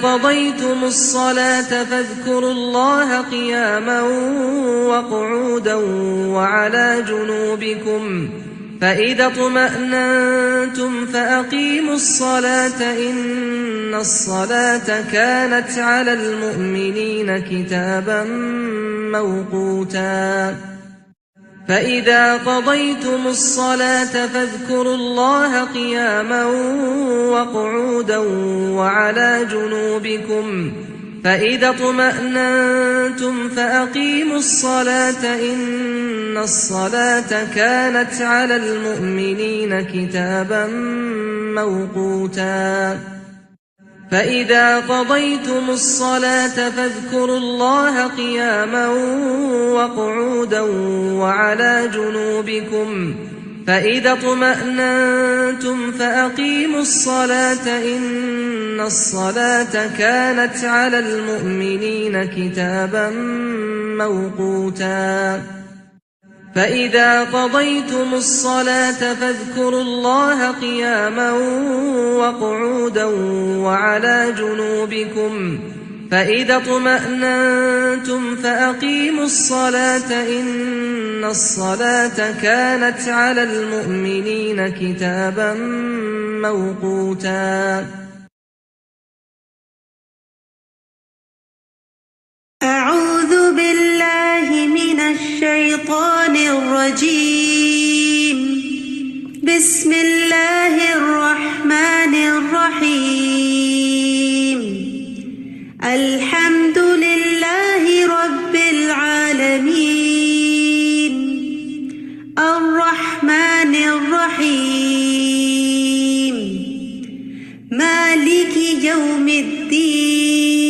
قضيتم الصلاة فاذكروا الله قياما وقعودا وعلى جنوبكم فإذا اطمأننتم فأقيموا الصلاة إن الصلاة كانت على المؤمنين كتابا موقوتا فإذا قضيتم الصلاة فاذكروا الله قياما وقعودا وعلى جنوبكم فإذا اطمأننتم فأقيموا الصلاة إن الصلاة كانت على المؤمنين كتابا موقوتا فإذا قضيتم الصلاة فاذكروا الله قياما وقعودا وعلى جنوبكم فإذا اطمأننتم فأقيموا الصلاة إن الصلاة كانت على المؤمنين كتابا موقوتا فإذا قضيتم الصلاة فاذكروا الله قياما وقعودا وعلى جنوبكم فإذا اطمأننتم فأقيموا الصلاة إن الصلاة كانت على المؤمنين كتابا موقوتا أعوذ بالله من الشيطان الرجيم. بسم الله الرحمن الرحيم. الحمد لله رب العالمين الرحمن الرحيم مالك يوم الدين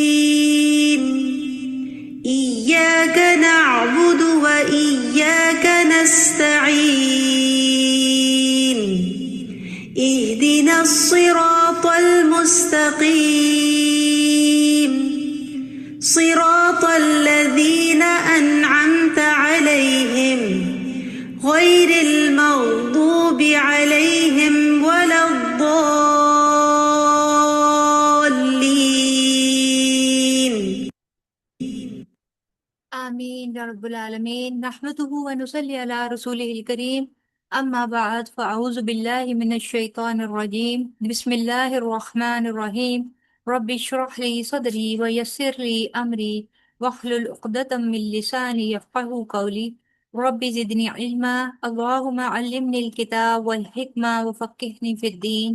إياك نعبد وإياك نستعين اهدنا الصراط المستقيم صراط الذين أنعمت عليهم غير المغضوب عليهم ولا الضالين. آمین یا رب العالمین. نحمده ونصلی علی رسوله الکریم. اما بعد فاعوذ باللہ من الشیطان الرجیم. بسم اللہ الرحمن الرحیم. رب اشرح لی صدری ویسر لی امری واحلل عقدۃ من لسانی یفقهوا قولی. رب زدنی علما. اللهم علمنی الکتاب والحکمہ وفقہنی فی الدین.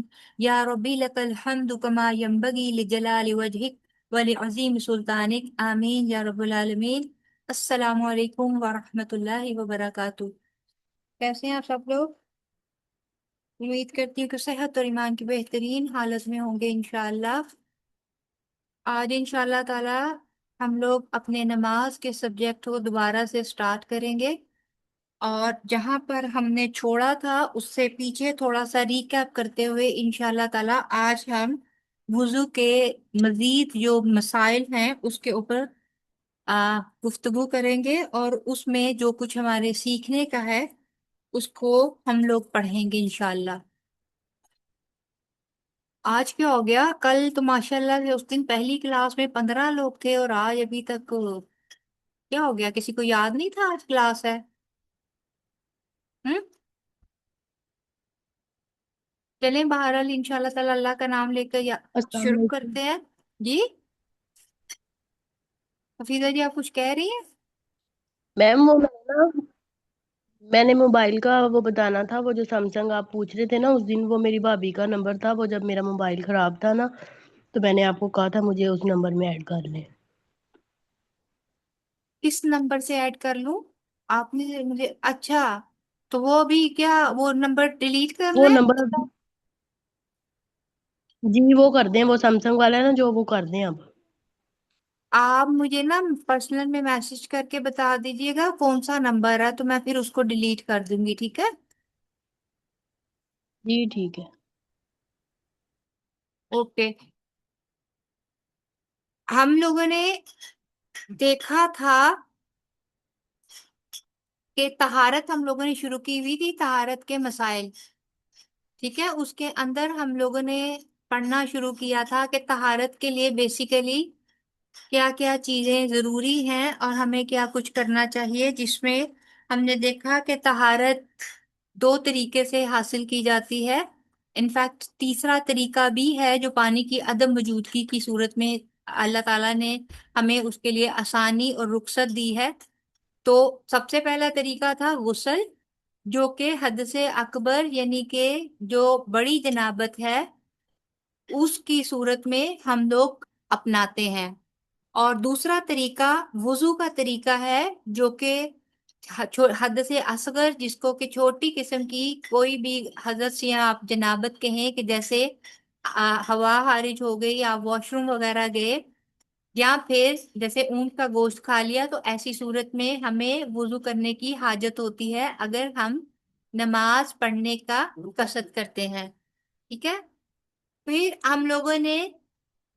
یا ربی لک الحمد کما ینبغی لجلال وجہک ولعظیم سلطانک. آمین یا رب العالمین. السلام علیکم ورحمۃ اللہ وبرکاتہ. کیسے ہیں آپ سب لوگ؟ امید کرتی ہوں کہ صحت اور ایمان کی بہترین حالت میں ہوں گے انشاءاللہ. آج انشاءاللہ تعالی ہم لوگ اپنے نماز کے سبجیکٹ کو دوبارہ سے سٹارٹ کریں گے، اور جہاں پر ہم نے چھوڑا تھا اس سے پیچھے تھوڑا سا ریکیپ کرتے ہوئے انشاءاللہ تعالی آج ہم وضو کے مزید جو مسائل ہیں اس کے اوپر گفتگو کریں گے، اور اس میں جو کچھ ہمارے سیکھنے کا ہے اس کو ہم لوگ پڑھیں گے انشاءاللہ. آج کیا ہو گیا؟ کل تو ماشاءاللہ سے اس دن پہلی کلاس میں 15 لوگ تھے، اور آج ابھی تک کیا ہو گیا؟ کسی کو یاد نہیں تھا آج کلاس ہے؟ چلیں بہرحال انشاءاللہ تعالی اللہ کا نام لے کر السلام شروع علیکم کرتے ہیں. جی حفیظہ جی آپ کچھ کہہ رہی ہیں؟ میم. وہ میں نے موبائل کا وہ بتانا تھا، وہ جو سیمسنگ آپ پوچھ رہے تھے نا اس دن، وہ میری بھابھی کا نمبر تھا. وہ جب میرا موبائل خراب تھا نا تو میں نے آپ کو کہا تھا مجھے اس نمبر میں ایڈ کر لیں. کس نمبر سے ایڈ کر لوں؟ آپ نے مجھے اچھا تو وہ بھی کیا وہ نمبر ڈیلیٹ کر وہ لیں؟ نمبر جی وہ کر دیں، وہ سیمسنگ والا ہے نا جو، وہ کر دیں اب. آپ مجھے نا پرسنل میں میسج کر کے بتا دیجیے گا کون سا نمبر ہے، تو میں پھر اس کو ڈیلیٹ کر دوں گی. ٹھیک ہے؟ جی ٹھیک ہے. اوکے. ہم لوگوں نے دیکھا تھا کہ طہارت ہم لوگوں نے شروع کی ہوئی تھی، طہارت کے مسائل. ٹھیک ہے؟ اس کے اندر ہم لوگوں نے پڑھنا شروع کیا تھا کہ طہارت کے لیے بیسیکلی کیا کیا چیزیں ضروری ہیں اور ہمیں کیا کچھ کرنا چاہیے، جس میں ہم نے دیکھا کہ طہارت دو طریقے سے حاصل کی جاتی ہے۔ انفیکٹ تیسرا طریقہ بھی ہے جو پانی کی عدم موجودگی کی صورت میں اللہ تعالیٰ نے ہمیں اس کے لیے آسانی اور رخصت دی ہے۔ تو سب سے پہلا طریقہ تھا غسل، جو کہ حد سے اکبر یعنی کہ جو بڑی جنابت ہے اس کی صورت میں ہم لوگ اپناتے ہیں۔ اور دوسرا طریقہ وضو کا طریقہ ہے، جو کہ حد سے اصغر، جس کو کہ چھوٹی قسم کی کوئی بھی حدث یا آپ جنابت کہیں، کہ جیسے ہوا خارج ہو گئی یا واش روم وغیرہ گئے، یا پھر جیسے اونٹ کا گوشت کھا لیا، تو ایسی صورت میں ہمیں وضو کرنے کی حاجت ہوتی ہے اگر ہم نماز پڑھنے کا قصد کرتے ہیں۔ ٹھیک ہے، پھر ہم لوگوں نے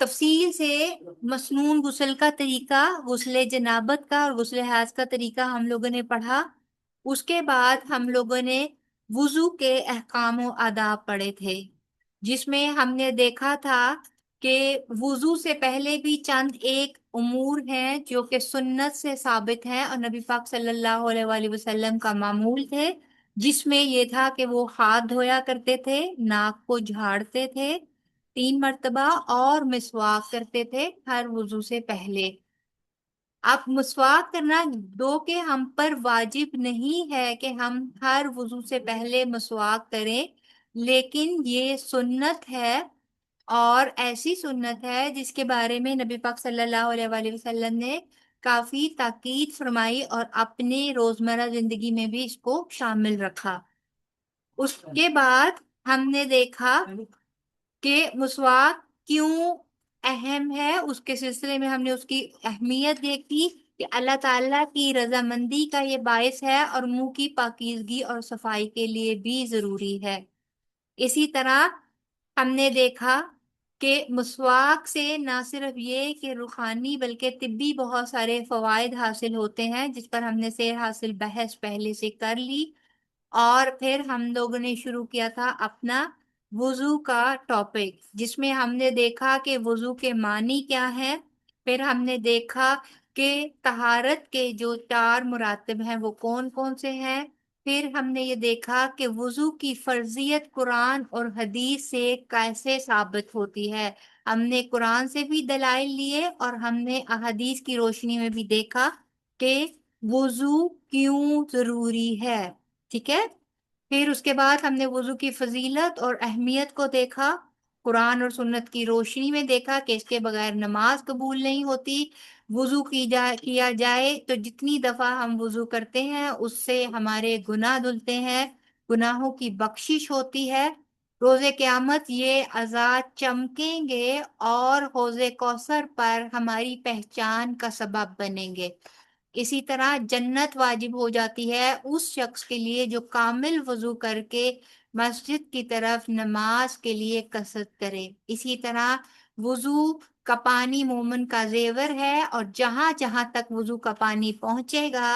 تفصیل سے مسنون غسل کا طریقہ، غسل جنابت کا اور غسل حیض کا طریقہ ہم لوگوں نے پڑھا۔ اس کے بعد ہم لوگوں نے وضو کے احکام و آداب پڑھے تھے، جس میں ہم نے دیکھا تھا کہ وضو سے پہلے بھی چند ایک امور ہیں جو کہ سنت سے ثابت ہیں اور نبی پاک صلی اللہ علیہ وآلہ وسلم کا معمول تھے، جس میں یہ تھا کہ وہ ہاتھ دھویا کرتے تھے، ناک کو جھاڑتے تھے 3 مرتبہ، اور مسواک کرتے تھے ہر وضو سے پہلے۔ اب مسواک کرنا دو کہ ہم پر واجب نہیں ہے کہ ہم ہر وضو سے پہلے مسواک کریں، لیکن یہ سنت ہے، اور ایسی سنت ہے جس کے بارے میں نبی پاک صلی اللہ علیہ وآلہ وسلم نے کافی تاکید فرمائی اور اپنے روزمرہ زندگی میں بھی اس کو شامل رکھا۔ اس کے بعد ہم نے دیکھا کہ مسواک کیوں اہم ہے، اس کے سلسلے میں ہم نے اس کی اہمیت دیکھی کہ اللہ تعالیٰ کی رضامندی کا یہ باعث ہے اور منہ کی پاکیزگی اور صفائی کے لیے بھی ضروری ہے۔ اسی طرح ہم نے دیکھا کہ مسواک سے نہ صرف یہ کہ روحانی بلکہ طبی بہت سارے فوائد حاصل ہوتے ہیں، جس پر ہم نے سیر حاصل بحث پہلے سے کر لی، اور پھر ہم لوگوں نے شروع کیا تھا اپنا وضو کا ٹاپک، جس میں ہم نے دیکھا کہ وضو کے معنی کیا ہے، پھر ہم نے دیکھا کہ طہارت کے جو 4 مراتب ہیں وہ کون کون سے ہیں، پھر ہم نے یہ دیکھا کہ وضو کی فرضیت قرآن اور حدیث سے کیسے ثابت ہوتی ہے۔ ہم نے قرآن سے بھی دلائل لیے اور ہم نے احادیث کی روشنی میں بھی دیکھا کہ وضو کیوں ضروری ہے۔ ٹھیک ہے، پھر اس کے بعد ہم نے وضو کی فضیلت اور اہمیت کو دیکھا، قرآن اور سنت کی روشنی میں دیکھا کہ اس کے بغیر نماز قبول نہیں ہوتی۔ وضو کیا جائے تو جتنی دفعہ ہم وضو کرتے ہیں اس سے ہمارے گناہ دھلتے ہیں، گناہوں کی بخشش ہوتی ہے۔ روز قیامت یہ عزاد چمکیں گے اور حوض کوثر پر ہماری پہچان کا سبب بنیں گے۔ اسی طرح جنت واجب ہو جاتی ہے اس شخص کے لیے جو کامل وضو کر کے مسجد کی طرف نماز کے لیے قصد کرے۔ اسی طرح وضو کا پانی مومن کا زیور ہے، اور جہاں جہاں تک وضو کا پانی پہنچے گا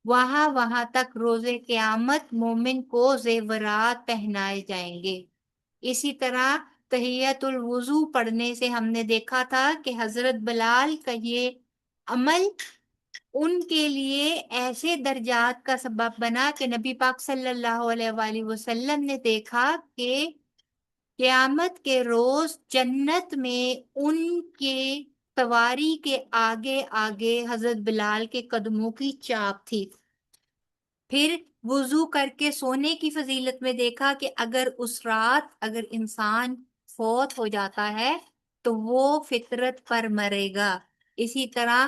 وہاں وہاں تک روز قیامت مومن کو زیورات پہنائے جائیں گے۔ اسی طرح تحیت الوضو پڑھنے سے ہم نے دیکھا تھا کہ حضرت بلال کا یہ عمل ان کے لیے ایسے درجات کا سبب بنا کہ نبی پاک صلی اللہ علیہ وآلہ وسلم نے دیکھا کہ قیامت کے روز جنت میں ان کے سواری کے آگے آگے حضرت بلال کے قدموں کی چاپ تھی۔ پھر وضو کر کے سونے کی فضیلت میں دیکھا کہ اگر اس رات اگر انسان فوت ہو جاتا ہے تو وہ فطرت پر مرے گا۔ اسی طرح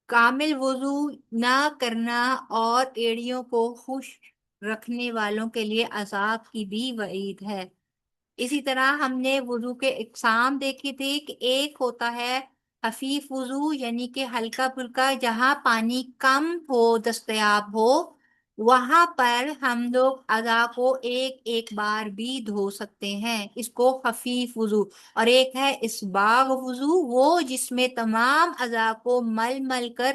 کامل وضو نہ کرنا اور ایڑیوں کو خشک رکھنے والوں کے لیے عذاب کی بھی وعید ہے۔ اسی طرح ہم نے وضو کے اقسام دیکھی تھی کہ ایک ہوتا ہے خفیف وضو، یعنی کہ ہلکا پھلکا، جہاں پانی کم ہو دستیاب ہو وہاں پر ہم لوگ اعضاء کو ایک ایک بار بھی دھو سکتے ہیں، اس کو خفیف وضو۔ اور ایک ہے اسباغ وضو، وہ جس میں تمام اعضاء کو مل مل کر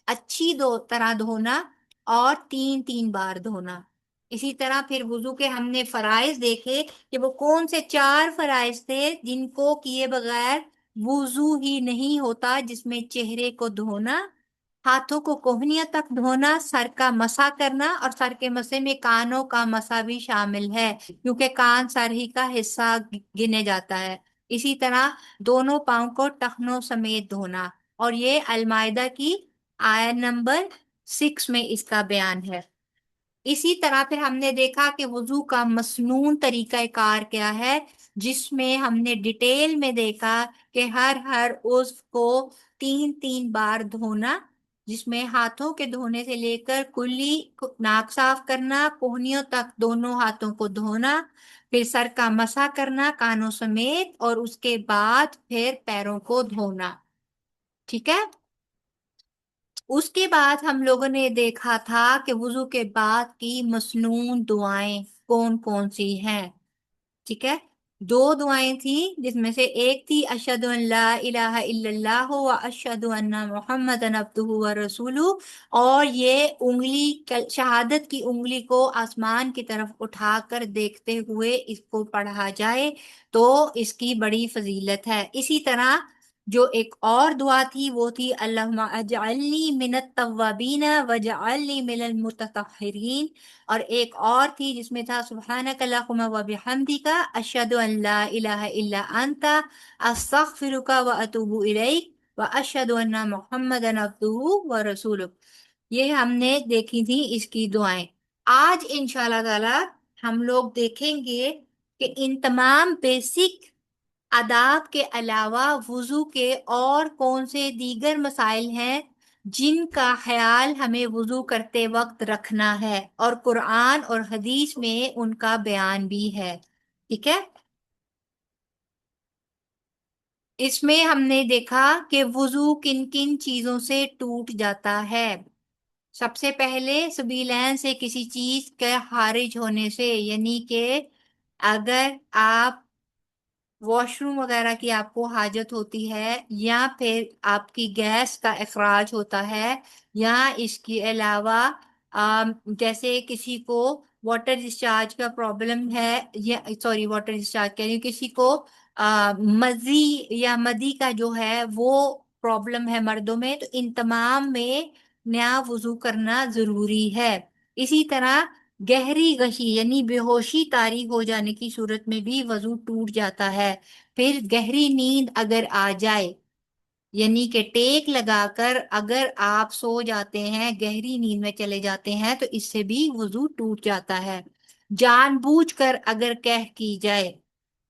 اچھی طرح دھونا اور 3 3 بار دھونا۔ اسی طرح پھر وضو کے ہم نے فرائض دیکھے کہ وہ کون سے 4 فرائض تھے جن کو کیے بغیر وضو ہی نہیں ہوتا، جس میں چہرے کو دھونا، ہاتھوں کو کوہنیاں تک دھونا، سر کا مسح کرنا، اور سر کے مسح میں کانوں کا مسح بھی شامل ہے کیونکہ کان سر ہی کا حصہ گنے جاتا ہے۔ اسی طرح دونوں پاؤں کو ٹخنوں سمیت دھونا، اور یہ المائدہ کی آیت نمبر 6 میں اس کا بیان ہے۔ اسی طرح پھر ہم نے دیکھا کہ وضو کا مسنون طریقہ کار کیا ہے، جس میں ہم نے ڈیٹیل میں دیکھا کہ ہر عضو کو 3 بار دھونا، جس میں ہاتھوں کے دھونے سے لے کر کلی ناک صاف کرنا، کوہنیوں تک دونوں ہاتھوں کو دھونا، پھر سر کا مسح کرنا کانوں سمیت، اور اس کے بعد پھر پیروں کو دھونا۔ ٹھیک ہے، اس کے بعد ہم لوگوں نے دیکھا تھا کہ وضو کے بعد کی مسنون دعائیں کون کون سی ہیں۔ ٹھیک ہے، 2 دعائیں تھیں، جس میں سے ایک تھی اشہد ان لا الہ الا اللہ و اشہد ان محمد عبدہ و رسولہ، اور یہ شہادت کی انگلی کو آسمان کی طرف اٹھا کر دیکھتے ہوئے اس کو پڑھا جائے تو اس کی بڑی فضیلت ہے۔ اسی طرح جو ایک اور دعا تھی وہ تھی اللہم اجعلنی من التوابین واجعلنی من المتطہرین، اور ایک اور تھی جس میں تھا سبحانک اللہم و بحمدک اشہد ان لا الہ الا انت استغفرک و اتوب الیک و اشہد ان محمدا عبدہ و رسولہ۔ یہ ہم نے دیکھی تھی اس کی دعائیں۔ آج انشاءاللہ تعالی ہم لوگ دیکھیں گے کہ ان تمام بیسک آداب کے علاوہ وضو کے اور کون سے دیگر مسائل ہیں جن کا خیال ہمیں وضو کرتے وقت رکھنا ہے، اور قرآن اور حدیث میں ان کا بیان بھی ہے۔ ٹھیک ہے، اس میں ہم نے دیکھا کہ وضو کن کن چیزوں سے ٹوٹ جاتا ہے۔ سب سے پہلے سبیلین سے کسی چیز کے خارج ہونے سے، یعنی کہ اگر آپ واش روم وغیرہ کی آپ کو حاجت ہوتی ہے، یا پھر آپ کی گیس کا اخراج ہوتا ہے، یا اس کے علاوہ جیسے کسی کو واٹر ڈسچارج کا پرابلم ہے، یا سوری واٹر ڈسچارج کہہ رہی ہوں، کسی کو مزی یا مدی کا جو ہے وہ پرابلم ہے مردوں میں، تو ان تمام میں نیا وضو کرنا ضروری ہے۔ اسی طرح گہری غشی یعنی بے ہوشی طاری ہو جانے کی صورت میں بھی وضو ٹوٹ جاتا ہے۔ پھر گہری نیند اگر آ جائے، یعنی کہ ٹیک لگا کر اگر آپ سو جاتے ہیں، گہری نیند میں چلے جاتے ہیں، تو اس سے بھی وضو ٹوٹ جاتا ہے۔ جان بوجھ کر اگر کہہ کی جائے،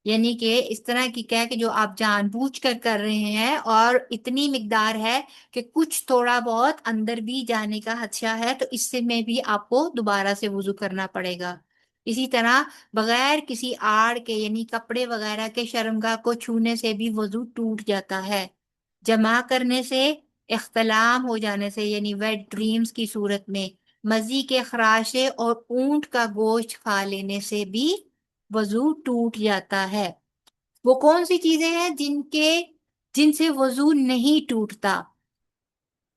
یعنی کہ اس طرح کی کہہ کہ جو آپ جان بوجھ کر کر رہے ہیں اور اتنی مقدار ہے کہ کچھ تھوڑا بہت اندر بھی جانے کا خدشہ ہے، تو اس سے میں بھی آپ کو دوبارہ سے وضو کرنا پڑے گا۔ اسی طرح بغیر کسی آڑ کے یعنی کپڑے وغیرہ کے شرمگاہ کو چھونے سے بھی وضو ٹوٹ جاتا ہے۔ جمع کرنے سے، اختلام ہو جانے سے یعنی ویٹ ڈریمز کی صورت میں، مزی کے خراش سے اور اونٹ کا گوشت کھا لینے سے بھی وضو ٹوٹ جاتا ہے۔ وہ کون سی چیزیں ہیں جن سے وضو نہیں ٹوٹتا؟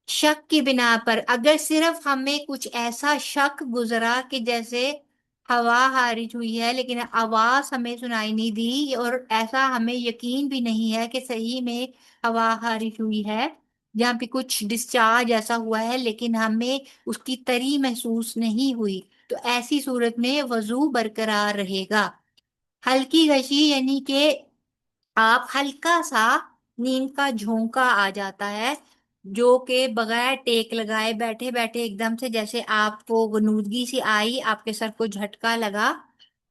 شک کی بنا پر، اگر صرف ہمیں کچھ ایسا شک گزرا کہ جیسے ہوا خارج ہوئی ہے لیکن آواز ہمیں سنائی نہیں دی، اور ایسا ہمیں یقین بھی نہیں ہے کہ صحیح میں ہوا خارج ہوئی ہے، جہاں پہ کچھ ڈسچارج ایسا ہوا ہے لیکن ہمیں اس کی تری محسوس نہیں ہوئی، تو ایسی صورت میں وضو برقرار رہے گا۔ ہلکی غشی یعنی کہ آپ ہلکا سا نیند کا جھونکا آ جاتا ہے، جو کہ بغیر ٹیک لگائے بیٹھے بیٹھے ایک دم سے جیسے آپ کو غنودگی سی آئی، آپ کے سر کو جھٹکا لگا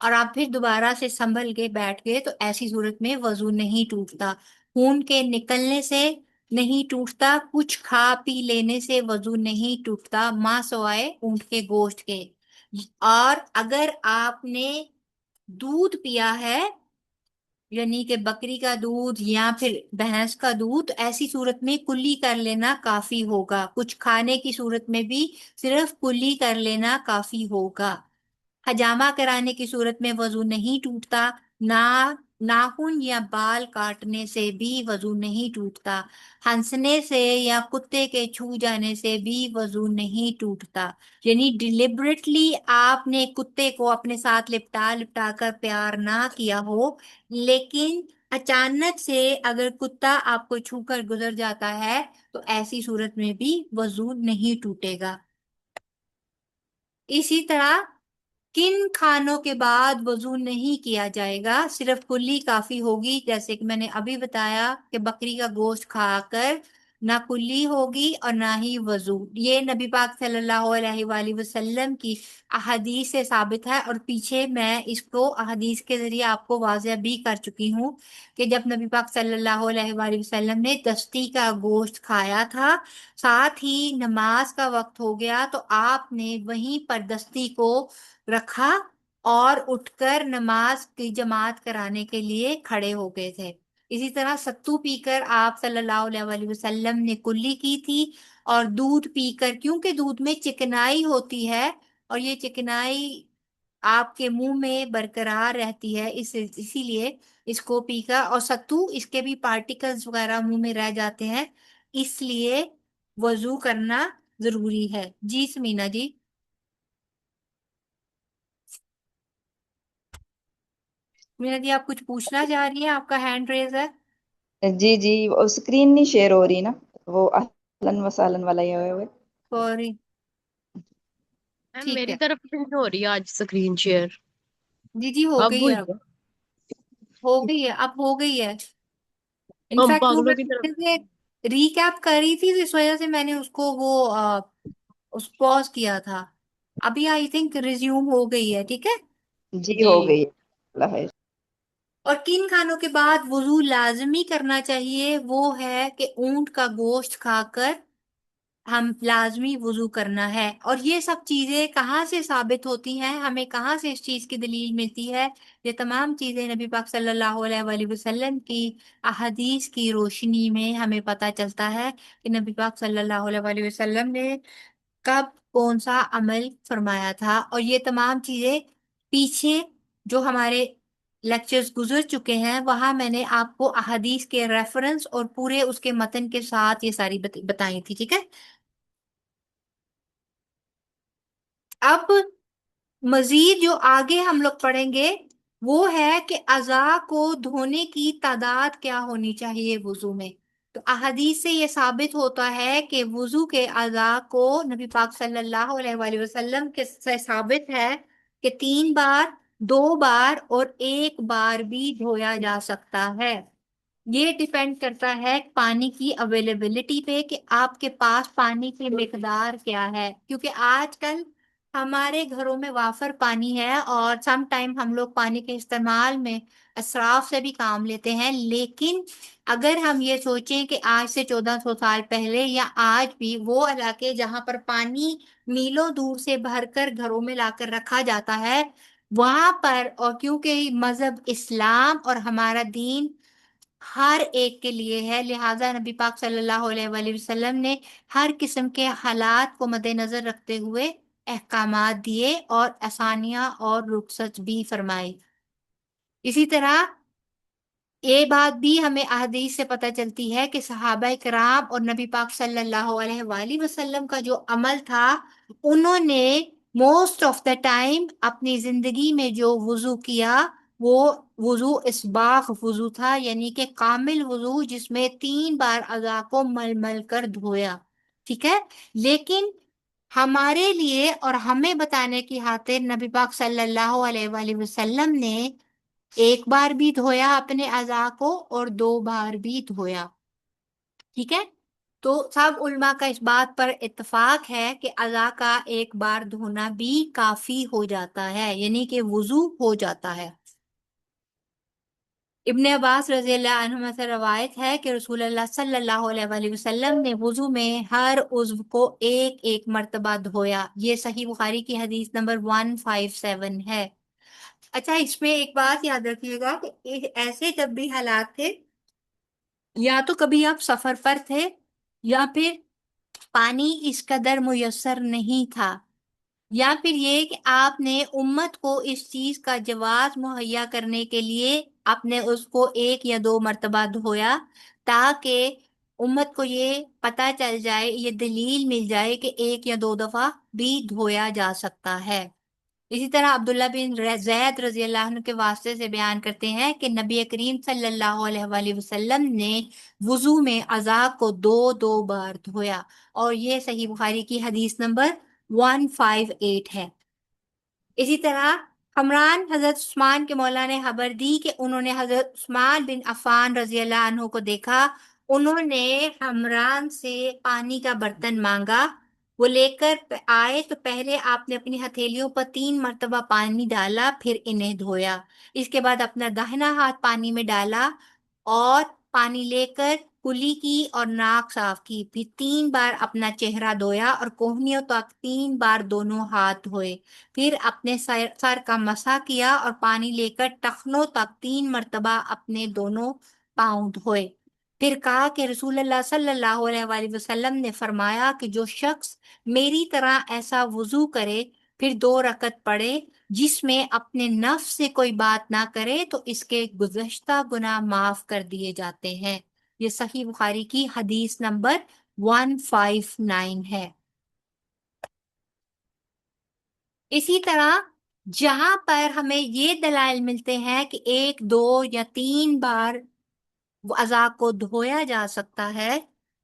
اور آپ پھر دوبارہ سے سنبھل کے بیٹھ گئے، تو ایسی صورت میں وضو نہیں ٹوٹتا۔ خون کے نکلنے سے نہیں ٹوٹتا، کچھ کھا پی لینے سے وضو نہیں ٹوٹتا ماں سوائے اونٹ کے گوشت کے۔ اور اگر آپ نے دودھ پیا ہے، یعنی کہ بکری کا دودھ یا پھر بھینس کا دودھ، ایسی صورت میں کلی کر لینا کافی ہوگا۔ کچھ کھانے کی صورت میں بھی صرف کلی کر لینا کافی ہوگا۔ حجامہ کرانے کی صورت میں وضو نہیں ٹوٹتا، نہ ناخن یا بال کاٹنے سے بھی وضو نہیں ٹوٹتا، ہنسنے سے یا کتے کے چھو جانے سے بھی وضو نہیں ٹوٹتا۔ یعنی ڈیلیبریٹلی آپ نے کتے کو اپنے ساتھ لپٹا لپٹا کر پیار نہ کیا ہو، لیکن اچانک سے اگر کتا آپ کو چھو کر گزر جاتا ہے تو ایسی صورت میں بھی وضو نہیں ٹوٹے گا۔ اسی طرح کن کھانوں کے بعد وضو نہیں کیا جائے گا؟ صرف کلی کافی ہوگی، جیسے کہ میں نے ابھی بتایا کہ بکری کا گوشت کھا کر نہ کلی ہوگی اور نہ ہی وضو۔ یہ نبی پاک صلی اللہ علیہ وآلہ وسلم کی احادیث سے ثابت ہے، اور پیچھے میں اس کو احادیث کے ذریعے آپ کو واضح بھی کر چکی ہوں کہ جب نبی پاک صلی اللہ علیہ وآلہ وسلم نے دستی کا گوشت کھایا تھا، ساتھ ہی نماز کا وقت ہو گیا، تو آپ نے وہیں پر دستی کو رکھا اور اٹھ کر نماز کی جماعت کرانے کے لیے کھڑے ہو گئے تھے۔ اسی طرح ستو پی کر آپ صلی اللہ علیہ وآلہ وسلم نے کلی کی تھی، اور دودھ پی کر، کیونکہ دودھ میں چکنائی ہوتی ہے اور یہ چکنائی آپ کے منہ میں برقرار رہتی ہے، اسی لیے اس کو پی کر، اور ستو اس کے بھی پارٹیکلز وغیرہ منہ میں رہ جاتے ہیں، اس لیے وضو کرنا ضروری ہے۔ جی سمینا جی۔ مینا جی آپ کچھ پوچھنا چاہ رہی ہیں؟ آپ کا ہینڈ ریز ہے۔ جی جی، اسکرین نہیں شیئر ہو رہی نا، وہ اہلن وسہلن والا ہی ہوئے ہوئے۔ سوری، ٹھیک میری ہے۔ طرف سے نہیں ہو رہی آج اسکرین شیئر، جی جی ہو اب گئی ہوئی ہے، اب ہے۔ ہو گئی ہے، اب ہو گئی ہے۔ ہم انفیکٹ وہ پاگلوں کی طرف میں ریکیپ کر رہی تھی، تو اس وجہ سے میں نے اس کو اس پوز کیا تھا۔ ابھی آئی تھنک ریزیوم ہو گئی ہے، ٹھیک ہے۔ جی جی ہو گئی ہے، اللہ خیر۔ اور کن کھانوں کے بعد وضو لازمی کرنا چاہیے؟ وہ ہے کہ اونٹ کا گوشت کھا کر ہم لازمی وضو کرنا ہے۔ اور یہ سب چیزیں کہاں سے ثابت ہوتی ہیں؟ ہمیں کہاں سے اس چیز کی دلیل ملتی ہے؟ یہ تمام چیزیں نبی پاک صلی اللہ علیہ وآلہ وسلم کی احادیث کی روشنی میں ہمیں پتہ چلتا ہے کہ نبی پاک صلی اللہ علیہ وآلہ وسلم نے کب کون سا عمل فرمایا تھا۔ اور یہ تمام چیزیں پیچھے جو ہمارے لیکچرز گزر چکے ہیں، وہاں میں نے آپ کو احادیث کے ریفرنس اور پورے اس کے متن کے ساتھ یہ ساری بتائی تھی، ٹھیک ہے۔ اب مزید جو آگے ہم لوگ پڑھیں گے وہ ہے کہ اعضاء کو دھونے کی تعداد کیا ہونی چاہیے وضو میں۔ تو احادیث سے یہ ثابت ہوتا ہے کہ وضو کے اعضاء کو نبی پاک صلی اللہ علیہ وآلہ وسلم کے سے ثابت ہے کہ 3 بار، 2 بار اور 1 بار بھی دھویا جا سکتا ہے۔ یہ ڈیپینڈ کرتا ہے پانی کی اویلیبلٹی پہ کہ آپ کے پاس پانی کی مقدار کیا ہے، کیونکہ آج کل ہمارے گھروں میں وافر پانی ہے، اور سم ٹائم ہم لوگ پانی کے استعمال میں اسراف سے بھی کام لیتے ہیں۔ لیکن اگر ہم یہ سوچیں کہ آج سے 1400 سال پہلے یا آج بھی وہ علاقے جہاں پر پانی میلوں دور سے بھر کر گھروں میں لا کر رکھا جاتا ہے، وہاں پر، اور کیونکہ مذہب اسلام اور ہمارا دین ہر ایک کے لیے ہے، لہٰذا نبی پاک صلی اللہ علیہ وآلہ وسلم نے ہر قسم کے حالات کو مد نظر رکھتے ہوئے احکامات دیے اور آسانیاں اور رخصت بھی فرمائی۔ اسی طرح یہ بات بھی ہمیں احادیث سے پتہ چلتی ہے کہ صحابہ کرام اور نبی پاک صلی اللہ علیہ وآلہ وسلم کا جو عمل تھا، انہوں نے موسٹ آف دا ٹائم اپنی زندگی میں جو وضو کیا وہ وضو اسباغ وضو تھا، یعنی کہ کامل وضو جس میں 3 بار اعضاء کو مل مل کر دھویا، ٹھیک ہے۔ لیکن ہمارے لیے اور ہمیں بتانے کی خاطر نبی پاک صلی اللہ علیہ وآلہ وسلم نے 1 بار بھی دھویا اپنے اعضاء کو اور 2 بار بھی دھویا، ٹھیک ہے۔ تو سب علماء کا اس بات پر اتفاق ہے کہ اعضاء کا 1 بار دھونا بھی کافی ہو جاتا ہے، یعنی کہ وضو ہو جاتا ہے۔ ابن عباس رضی اللہ عنہما سے روایت ہے کہ رسول اللہ صلی اللہ علیہ وآلہ وسلم نے وضو میں ہر عضو کو 1 مرتبہ دھویا۔ یہ صحیح بخاری کی حدیث نمبر 157 ہے۔ اچھا، اس میں ایک بات یاد رکھیے گا کہ ایسے جب بھی حالات تھے، یا تو کبھی آپ سفر پر تھے یا پھر پانی اس قدر میسر نہیں تھا، یا پھر یہ کہ آپ نے امت کو اس چیز کا جواز مہیا کرنے کے لیے آپ نے اس کو 1 یا 2 مرتبہ دھویا تاکہ امت کو یہ پتہ چل جائے، یہ دلیل مل جائے کہ 1 یا 2 دفعہ بھی دھویا جا سکتا ہے۔ اسی طرح عبداللہ بن زید رضی اللہ عنہ کے واسطے سے بیان کرتے ہیں کہ نبی کریم صلی اللہ علیہ وآلہ وسلم نے وضو میں اعضاء کو 2 بار دھویا، اور یہ صحیح بخاری کی حدیث نمبر 158 ہے۔ اسی طرح حمران حضرت عثمان کے مولا نے خبر دی کہ انہوں نے حضرت عثمان بن عفان رضی اللہ عنہ کو دیکھا، انہوں نے حمران سے پانی کا برتن مانگا، وہ لے کر آئے تو پہلے آپ نے اپنی ہتھیلیوں پر 3 مرتبہ پانی ڈالا، پھر انہیں دھویا، اس کے بعد اپنا داہنا ہاتھ پانی میں ڈالا اور پانی لے کر کلی کی اور ناک صاف کی، پھر 3 بار اپنا چہرہ دھویا اور کوہنیوں تک 3 بار دونوں ہاتھ دھوئے، پھر اپنے سر کا مسح کیا اور پانی لے کر ٹخنوں تک 3 مرتبہ اپنے دونوں پاؤں دھوئے، پھر کہا کہ رسول اللہ صلی اللہ علیہ وآلہ وسلم نے فرمایا کہ جو شخص میری طرح ایسا وضو کرے پھر 2 رکعت پڑھے جس میں اپنے نفس سے کوئی بات نہ کرے تو اس کے گزشتہ گناہ معاف کر دیے جاتے ہیں۔ یہ صحیح بخاری کی حدیث نمبر 159 ہے۔ اسی طرح جہاں پر ہمیں یہ دلائل ملتے ہیں کہ 1 2 یا 3 بار اعضاء کو دھویا جا سکتا ہے،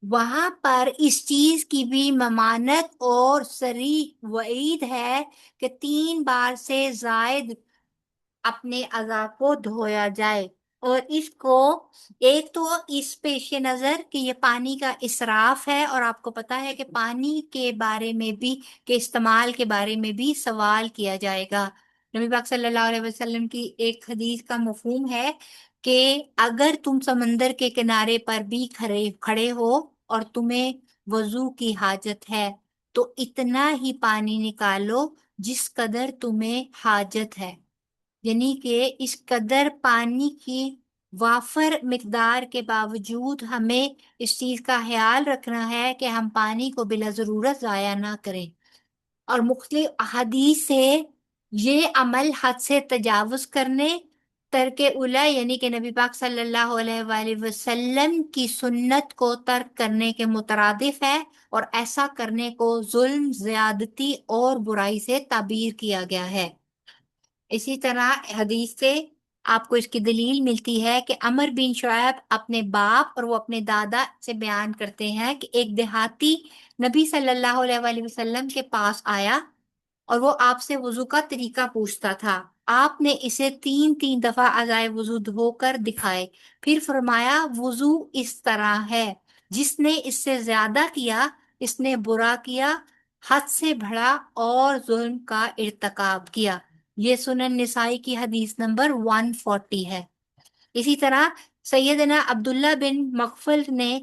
وہاں پر اس چیز کی بھی ممانت اور صریح وعید ہے کہ 3 بار سے زائد اپنے اعضاء کو دھویا جائے، اور اس کو ایک تو اس پیش نظر کہ یہ پانی کا اسراف ہے، اور آپ کو پتا ہے کہ پانی کے بارے میں بھی، کہ استعمال کے بارے میں بھی سوال کیا جائے گا۔ نبی پاک صلی اللہ علیہ وسلم کی ایک حدیث کا مفہوم ہے کہ اگر تم سمندر کے کنارے پر بھی کھڑے ہو اور تمہیں وضو کی حاجت ہے تو اتنا ہی پانی نکالو جس قدر تمہیں حاجت ہے، یعنی کہ اس قدر پانی کی وافر مقدار کے باوجود ہمیں اس چیز کا خیال رکھنا ہے کہ ہم پانی کو بلا ضرورت ضائع نہ کریں۔ اور مختلف احادیث سے یہ عمل حد سے تجاوز کرنے، ترک اولا یعنی کہ نبی پاک صلی اللہ علیہ وآلہ وسلم کی سنت کو ترک کرنے کے مترادف ہے، اور ایسا کرنے کو ظلم، زیادتی اور برائی سے تعبیر کیا گیا ہے۔ اسی طرح حدیث سے آپ کو اس کی دلیل ملتی ہے کہ عمر بن شعیب اپنے باپ اور وہ اپنے دادا سے بیان کرتے ہیں کہ ایک دیہاتی نبی صلی اللہ علیہ وآلہ وسلم کے پاس آیا اور وہ آپ سے وضو کا طریقہ پوچھتا تھا۔ آپ نے اسے 3 دفعہ اعضائے وضو دھو کر دکھائے، پھر فرمایا وضو اس طرح ہے، جس نے اس سے زیادہ کیا اس نے برا کیا، حد سے بڑھا اور ظلم کا ارتکاب کیا۔ یہ سنن نسائی کی حدیث نمبر 140 ہے۔ اسی طرح سیدنا عبداللہ بن مغفل نے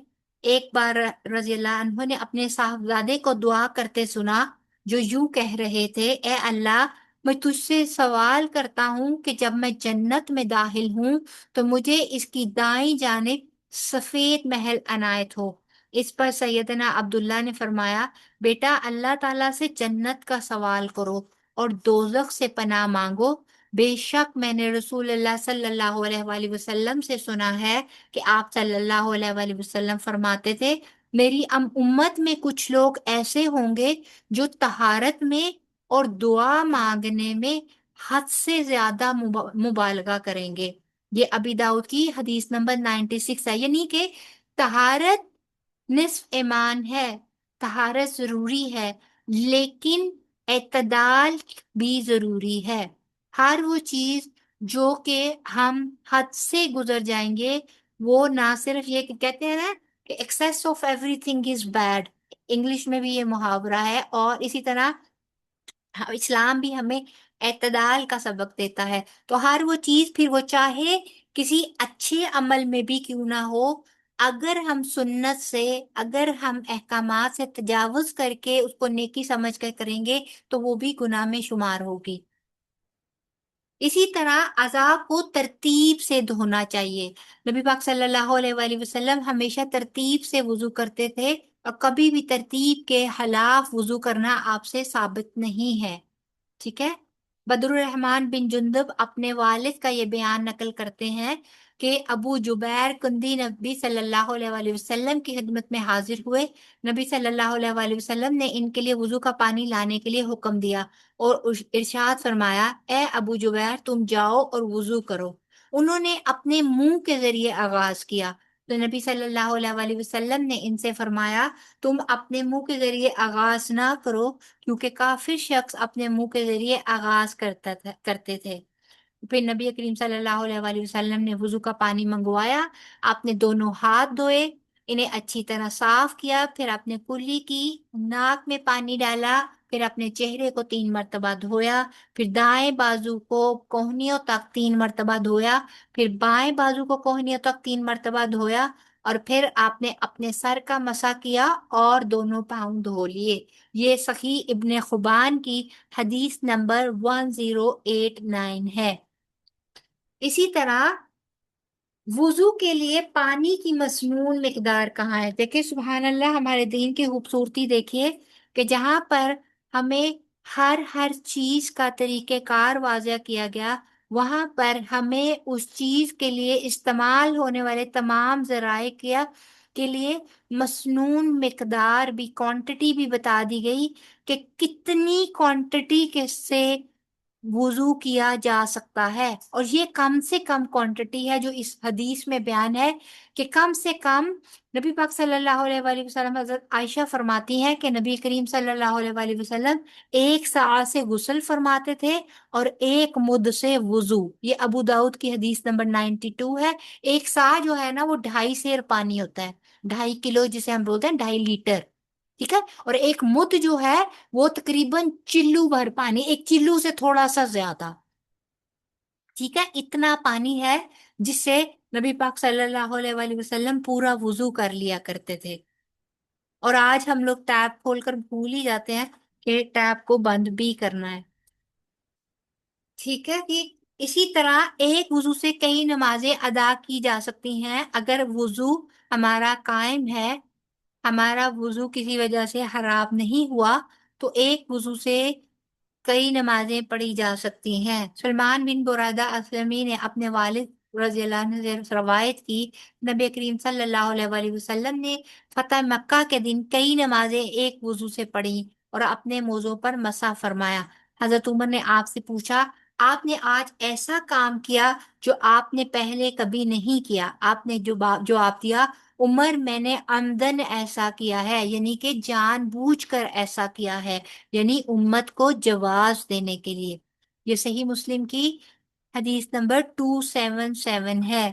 ایک بار رضی اللہ عنہ نے اپنے صاحبزادے کو دعا کرتے سنا جو یوں کہہ رہے تھے، اے اللہ، میں تجھ سے سوال کرتا ہوں کہ جب میں جنت میں داخل ہوں تو مجھے اس کی دائیں جانب سفید محل عنایت ہو۔ اس پر سیدنا عبداللہ نے فرمایا، بیٹا اللہ تعالیٰ سے جنت کا سوال کرو اور دوزخ سے پناہ مانگو، بے شک میں نے رسول اللہ صلی اللہ علیہ وآلہ وسلم سے سنا ہے کہ آپ صلی اللہ علیہ وآلہ وسلم فرماتے تھے، میری امت میں کچھ لوگ ایسے ہوں گے جو طہارت میں اور دعا مانگنے میں حد سے زیادہ مبالغہ کریں گے۔ یہ ابی داؤد کی حدیث نمبر 96 ہے، یعنی کہ طہارت نصف ایمان ہے، طہارت ضروری ہے، لیکن اعتدال بھی ضروری ہے۔ ہر وہ چیز جو کہ ہم حد سے گزر جائیں گے، وہ نہ صرف یہ کہ کہتے ہیں نا کہ access of every thing is bad, English میں بھی یہ محاورہ ہے، اور اسی طرح اسلام بھی ہمیں اعتدال کا سبق دیتا ہے۔ تو ہر وہ چیز پھر وہ چاہے کسی اچھے عمل میں بھی کیوں نہ ہو، اگر ہم سنت سے، اگر ہم احکامات سے تجاوز کر کے اس کو نیکی سمجھ کر کریں گے تو وہ بھی گناہ میں شمار ہوگی۔ اسی طرح اعضاء کو ترتیب سے دھونا چاہیے۔ نبی پاک صلی اللہ علیہ وآلہ وسلم ہمیشہ ترتیب سے وضو کرتے تھے، اور کبھی بھی ترتیب کے خلاف وضو کرنا آپ سے ثابت نہیں ہے، ٹھیک ہے۔ بدر الرحمان بن جندب اپنے والد کا یہ بیان نقل کرتے ہیں کہ ابو جبیر کندی نبی صلی اللہ علیہ وآلہ وسلم کی خدمت میں حاضر ہوئے. نبی صلی اللہ علیہ وآلہ وسلم نے ان کے لیے وضو کا پانی لانے کے لیے حکم دیا اور ارشاد فرمایا، اے ابو جبیر تم جاؤ اور وضو کرو. انہوں نے اپنے منہ کے ذریعے آغاز کیا تو نبی صلی اللہ علیہ وآلہ وسلم نے ان سے فرمایا، تم اپنے منہ کے ذریعے آغاز نہ کرو، کیونکہ کافر شخص اپنے منہ کے ذریعے آغاز کرتے تھے. پھر نبی کریم صلی اللہ علیہ وآلہ وسلم نے وضو کا پانی منگوایا. آپ نے دونوں ہاتھ دھوئے، انہیں اچھی طرح صاف کیا، پھر اپنے کلی کی، ناک میں پانی ڈالا، پھر اپنے چہرے کو 3 مرتبہ دھویا، پھر دائیں بازو کو کوہنیوں تک 3 مرتبہ دھویا، پھر بائیں بازو کو کوہنیوں تک 3 مرتبہ دھویا، اور پھر آپ نے اپنے سر کا مسح کیا اور دونوں پاؤں دھو لیے. یہ صحیح ابن خبان کی حدیث نمبر 1089 ہے. اسی طرح وضو کے لیے پانی کی مسنون مقدار کہاں ہے؟ دیکھیں سبحان اللہ، ہمارے دین کی خوبصورتی دیکھیے کہ جہاں پر ہمیں ہر چیز کا طریقہ کار واضح کیا گیا، وہاں پر ہمیں اس چیز کے لیے استعمال ہونے والے تمام ذرائع کے لیے مسنون مقدار بھی، کوانٹٹی بھی بتا دی گئی کہ کتنی کوانٹٹی کے سے وضو کیا جا سکتا ہے. اور یہ کم سے کم کوانٹٹی ہے جو اس حدیث میں بیان ہے کہ کم سے کم نبی پاک صلی اللہ علیہ وآلہ وسلم، حضرت عائشہ فرماتی ہیں کہ نبی کریم صلی اللہ علیہ وآلہ وسلم 1 سا سے غسل فرماتے تھے اور 1 مد سے وضو. یہ ابو داؤد کی حدیث نمبر 92 ہے. 1 سا جو ہے نا وہ 2.5 سیر پانی ہوتا ہے، 2.5 کلو جسے ہم بولتے ہیں 2.5 لیٹر، ٹھیک ہے. اور 1 مد جو ہے وہ تقریباً چلو بھر پانی، 1 چلو سے تھوڑا سا زیادہ، ٹھیک ہے. اتنا پانی ہے جس سے نبی پاک صلی اللہ علیہ وآلہ وسلم پورا وضو کر لیا کرتے تھے. اور آج ہم لوگ ٹیپ کھول کر بھول ہی جاتے ہیں کہ ٹیپ کو بند بھی کرنا ہے، ٹھیک ہے. کہ اسی طرح ایک وضو سے کئی نمازیں ادا کی جا سکتی ہیں. اگر وضو ہمارا قائم ہے، ہمارا وضو کسی وجہ سے خراب نہیں ہوا، تو ایک وضو سے کئی نمازیں پڑھی جا سکتی ہیں. سلمان بن برادہ اسلمی نے اپنے والد رضی اللہ عنہ سے روایت کی، نبی کریم صلی اللہ علیہ وآلہ وسلم نے فتح مکہ کے دن کئی نمازیں ایک وضو سے پڑھی اور اپنے موضوع پر مسح فرمایا. حضرت عمر نے آپ سے پوچھا، آپ نے آج ایسا کام کیا جو آپ نے پہلے کبھی نہیں کیا؟ آپ نے جواب دیا، عمر میں نے عمدن ایسا کیا ہے، یعنی کہ جان بوجھ کر ایسا کیا ہے، یعنی امت کو جواز دینے کے لیے. یہ صحیح مسلم کی حدیث نمبر 277 ہے.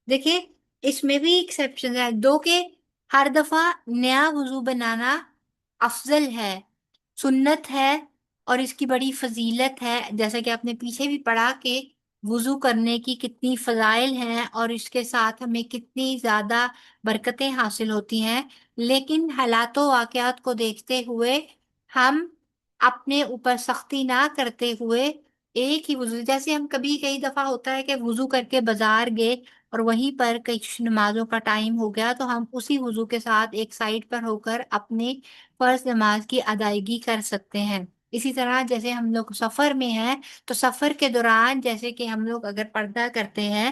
دیکھیں اس میں بھی ایکسیپشن ہے، دو کہ ہر دفعہ نیا وضو بنانا افضل ہے، سنت ہے، اور اس کی بڑی فضیلت ہے. جیسا کہ آپ نے پیچھے بھی پڑھا کہ وضو کرنے کی کتنی فضائل ہیں اور اس کے ساتھ ہمیں کتنی زیادہ برکتیں حاصل ہوتی ہیں. لیکن حالات و واقعات کو دیکھتے ہوئے ہم اپنے اوپر سختی نہ کرتے ہوئے ایک ہی وضو، جیسے ہم کئی دفعہ ہوتا ہے کہ وضو کر کے بازار گئے اور وہیں پر کئی نمازوں کا ٹائم ہو گیا، تو ہم اسی وضو کے ساتھ ایک سائڈ پر ہو کر اپنے فرض نماز کی ادائیگی کر سکتے ہیں. اسی طرح جیسے ہم لوگ سفر میں ہیں تو سفر کے دوران جیسے کہ ہم لوگ اگر پردہ کرتے ہیں،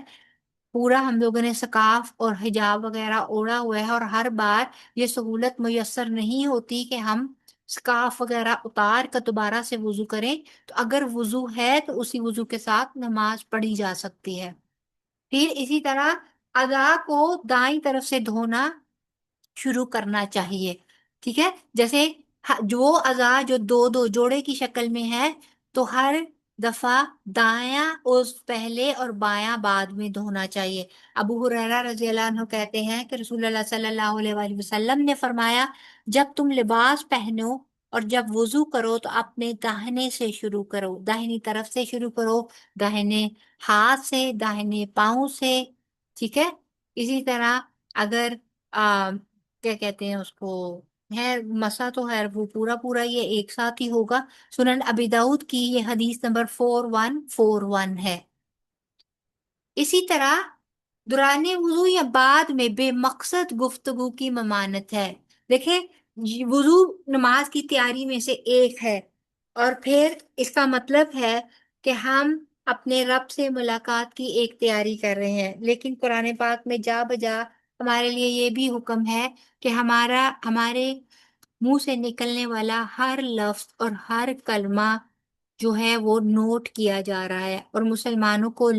پورا ہم لوگوں نے سکارف اور حجاب وغیرہ اوڑھا ہوا ہے، اور ہر بار یہ سہولت میسر نہیں ہوتی کہ ہم سکارف وغیرہ اتار کر دوبارہ سے وضو کریں، تو اگر وضو ہے تو اسی وضو کے ساتھ نماز پڑھی جا سکتی ہے. پھر اسی طرح اعضاء کو دائیں طرف سے دھونا شروع کرنا چاہیے، ٹھیک ہے. جیسے جو اعضاء جو دو جوڑے کی شکل میں ہے تو ہر دفعہ دایاں اس پہلے اور بایاں بعد میں دھونا چاہیے. ابو ہریرہ رضی اللہ عنہ کہتے ہیں کہ رسول اللہ صلی اللہ علیہ وآلہ وسلم نے فرمایا، جب تم لباس پہنو اور جب وضو کرو تو اپنے داہنے سے شروع کرو، داہنی طرف سے شروع کرو، داہنے ہاتھ سے، داہنے پاؤں سے، ٹھیک ہے. اسی طرح اگر کیا کہتے ہیں اس کو، ہے مسا تو خیر وہ پورا یہ ایک ساتھ ہی ہوگا. سنن ابی داؤد کی یہ حدیث نمبر 4141 ہے. اسی طرح دوران وضو یا بعد میں بے مقصد گفتگو کی ممانت ہے. دیکھیں وضو نماز کی تیاری میں سے ایک ہے، اور پھر اس کا مطلب ہے کہ ہم اپنے رب سے ملاقات کی ایک تیاری کر رہے ہیں، لیکن قرآن پاک میں جا بجا ہمارے لیے یہ بھی حکم ہے کہ ہمارے منہ سے نکلنے والا ہر لفظ اور ہر کلمہ جو ہے وہ نوٹ کیا جا رہا ہے، اور مسلمانوں کو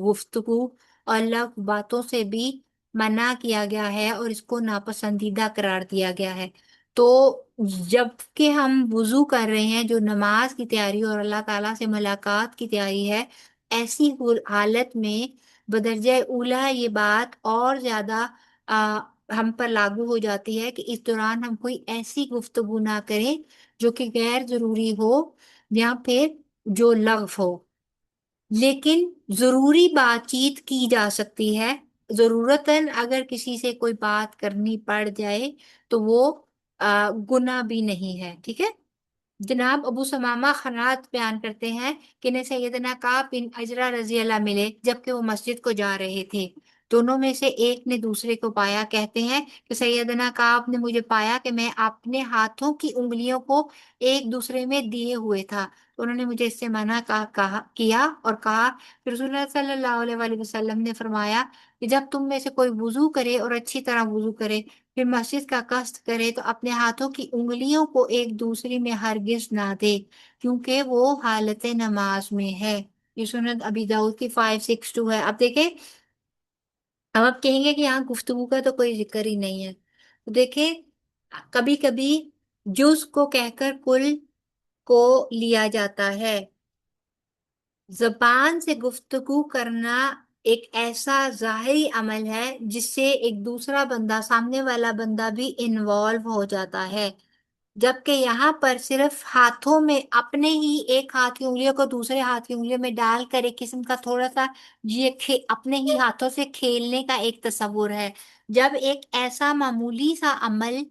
گفتگو اور باتوں سے بھی منع کیا گیا ہے اور اس کو ناپسندیدہ قرار دیا گیا ہے۔ تو جب کہ ہم وضو کر رہے ہیں، جو نماز کی تیاری اور اللہ تعالیٰ سے ملاقات کی تیاری ہے، ایسی حالت میں بدرجہ اولا یہ بات اور زیادہ ہم پر لاگو ہو جاتی ہے کہ اس دوران ہم کوئی ایسی گفتگو نہ کریں جو کہ غیر ضروری ہو یا پھر جو لغو ہو۔ لیکن ضروری بات چیت کی جا سکتی ہے، ضرورتاً اگر کسی سے کوئی بات کرنی پڑ جائے تو وہ گناہ بھی نہیں ہے، ٹھیک ہے۔ جناب ابو سمامہ خنات بیان کرتے ہیں کہ انہیں سیدنا کعب بن عجرہ رضی اللہ ملے جبکہ وہ مسجد کو جا رہے تھے۔ دونوں میں سے ایک نے دوسرے کو پایا، کہتے ہیں کہ سیدنا کعب نے مجھے پایا کہ میں اپنے ہاتھوں کی انگلیوں کو ایک دوسرے میں دیے ہوئے تھا، تو انہوں نے مجھے اس سے منع کیا اور کہا کہ رسول اللہ صلی اللہ علیہ وآلہ وسلم نے فرمایا کہ جب تم میں سے کوئی وضو کرے اور اچھی طرح وضو کرے پھر مسجد کا قصد کرے تو اپنے ہاتھوں کی انگلیوں کو ایک دوسرے میں ہرگز نہ دے، کیونکہ وہ حالت نماز میں ہے۔ یہ سنن ابی داؤد کی 562 ہے۔ اب دیکھیں، اب آپ کہیں گے کہ یہاں گفتگو کا تو کوئی ذکر ہی نہیں ہے، تو دیکھیں کبھی کبھی جز کو کہہ کر کل کو لیا جاتا ہے۔ زبان سے گفتگو کرنا ایک ایسا ظاہری عمل ہے جس سے ایک دوسرا بندہ، سامنے والا بندہ بھی انوالو ہو جاتا ہے، جبکہ یہاں پر صرف ہاتھوں میں اپنے ہی ایک ہاتھ کی انگلیوں کو دوسرے ہاتھ کی انگلیوں میں ڈال کر ایک قسم کا تھوڑا سا یہ اپنے ہی ہاتھوں سے کھیلنے کا ایک تصور ہے۔ جب ایک ایسا معمولی سا عمل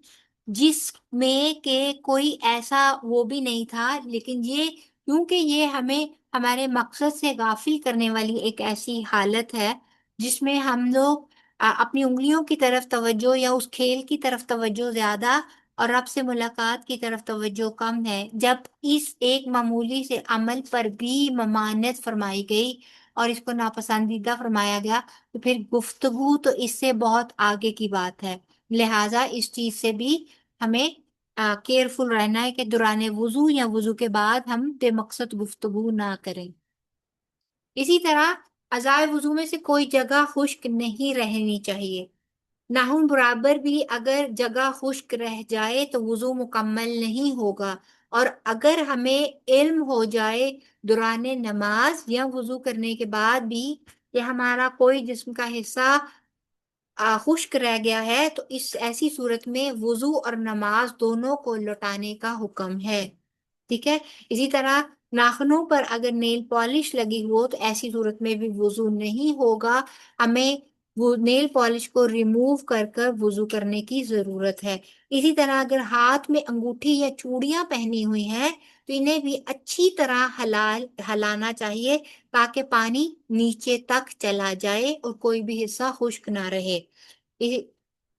جس میں کہ کوئی ایسا وہ بھی نہیں تھا، لیکن یہ کیونکہ یہ ہمیں ہمارے مقصد سے غافل کرنے والی ایک ایسی حالت ہے جس میں ہم لوگ اپنی انگلیوں کی طرف توجہ یا اس کھیل کی طرف توجہ زیادہ اور رب سے ملاقات کی طرف توجہ کم ہے، جب اس ایک معمولی سے عمل پر بھی ممانعت فرمائی گئی اور اس کو ناپسندیدہ فرمایا گیا، تو پھر گفتگو تو اس سے بہت آگے کی بات ہے۔ لہٰذا اس چیز سے بھی ہمیں کیئرفل رہنا ہے کہ دوران وضو یا وضو کے بعد ہم بے مقصد گفتگو نہ کریں۔ اسی طرح اعضائے وضو میں سے کوئی جگہ خشک نہیں رہنی چاہیے، ناخن برابر بھی اگر جگہ خشک رہ جائے تو وضو مکمل نہیں ہوگا، اور اگر ہمیں علم ہو جائے دوران نماز یا وضو کرنے کے بعد بھی کہ ہمارا کوئی جسم کا حصہ خشک رہ گیا ہے، تو اس ایسی صورت میں وضو اور نماز دونوں کو لوٹانے کا حکم ہے، ٹھیک ہے۔ اسی طرح ناخنوں پر اگر نیل پالش لگی ہو تو ایسی صورت میں بھی وضو نہیں ہوگا، ہمیں وہ نیل پالش کو ریموو کر کر وضو کرنے کی ضرورت ہے۔ اسی طرح اگر ہاتھ میں انگوٹھی یا چوڑیاں پہنی ہوئی ہیں تو انہیں بھی اچھی طرح ہلانا چاہیے تاکہ پانی نیچے تک چلا جائے اور کوئی بھی حصہ خشک نہ رہے۔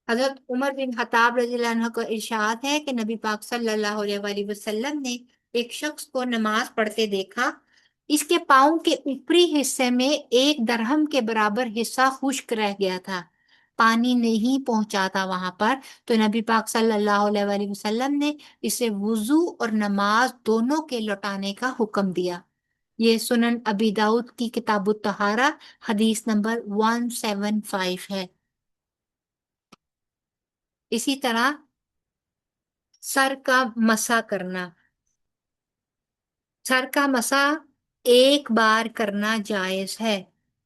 حضرت عمر بن خطاب رضی اللہ عنہ کا ارشاد ہے کہ نبی پاک صلی اللہ علیہ وآلہ وسلم نے ایک شخص کو نماز پڑھتے دیکھا، اس کے پاؤں کے اوپری حصے میں 1 درہم کے برابر حصہ خشک رہ گیا تھا، پانی نہیں پہنچا تھا وہاں پر، تو نبی پاک صلی اللہ علیہ وآلہ وسلم نے اسے وضو اور نماز دونوں کے لوٹانے کا حکم دیا۔ یہ سنن ابی داؤد کی کتاب الطہارہ حدیث نمبر 175 ہے۔ اسی طرح سر کا مسح کرنا، سر کا مسح ایک بار کرنا جائز ہے،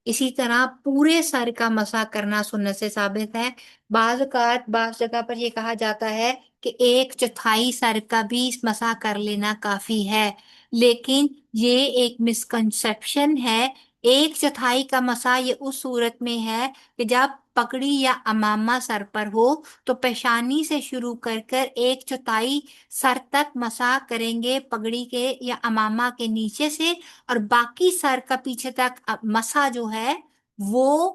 اسی طرح پورے سر کا مسح کرنا سنت سے ثابت ہے۔ بعض اوقات بعض جگہ پر یہ کہا جاتا ہے کہ 1/4 سر کا بھی مسح کر لینا کافی ہے، لیکن یہ ایک مسکنسیپشن ہے۔ 1/4 کا مسح یہ اس صورت میں ہے کہ جب پگڑی یا عمامہ سر پر ہو تو پیشانی سے شروع کر کر 1/4 سر تک مسح کریں گے پگڑی کے یا عمامہ کے نیچے سے، اور باقی سر کا پیچھے تک مسح جو ہے وہ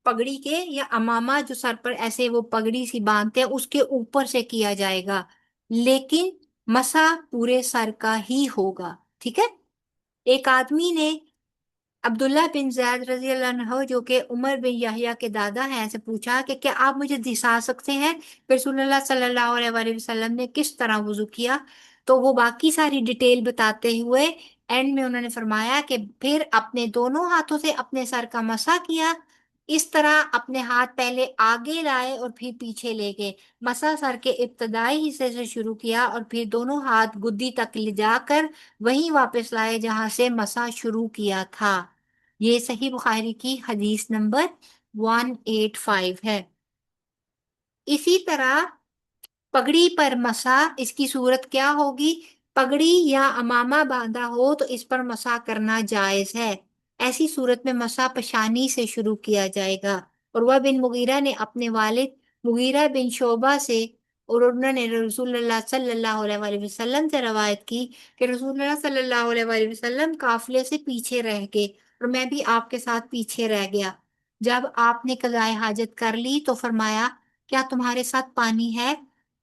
پگڑی کے یا عمامہ جو سر پر ایسے وہ پگڑی سی باندھتے ہیں اس کے اوپر سے کیا جائے گا، لیکن مسح پورے سر کا ہی ہوگا، ٹھیک ہے۔ ایک آدمی نے عبداللہ بن زید رضی اللہ عنہ جو کہ عمر بن یحییٰ کے دادا ہیں سے پوچھا کہ کیا آپ مجھے دکھا سکتے ہیں رسول اللہ صلی اللہ علیہ وآلہ وسلم نے کس طرح وضو کیا؟ تو وہ باقی ساری ڈیٹیل بتاتے ہوئے اینڈ میں انہوں نے فرمایا کہ پھر اپنے دونوں ہاتھوں سے اپنے سر کا مسح کیا، اس طرح اپنے ہاتھ پہلے آگے لائے اور پھر پیچھے لے گئے، مسح سر کے ابتدائی حصے سے شروع کیا اور پھر دونوں ہاتھ گدی تک لے جا کر وہیں واپس لائے جہاں سے مسح شروع کیا تھا۔ یہ صحیح بخاری کی حدیث نمبر 185 ہے۔ اسی طرح پگڑی پر مسح، اس کی صورت کیا ہوگی؟ پگڑی یا امامہ باندھا ہو تو اس پر مسح کرنا جائز ہے، ایسی صورت میں مسح پیشانی سے شروع کیا جائے گا۔ عروہ بن مغیرہ نے اپنے والد مغیرہ بن شعبہ سے اور انہوں نے رسول اللہ صلی اللہ علیہ وآلہ وسلم سے روایت کی کہ رسول اللہ صلی اللہ علیہ وآلہ وسلم قافلے سے پیچھے رہ گئے اور میں بھی آپ کے ساتھ پیچھے رہ گیا۔ جب آپ نے قضائے حاجت کر لی تو فرمایا کیا تمہارے ساتھ پانی ہے؟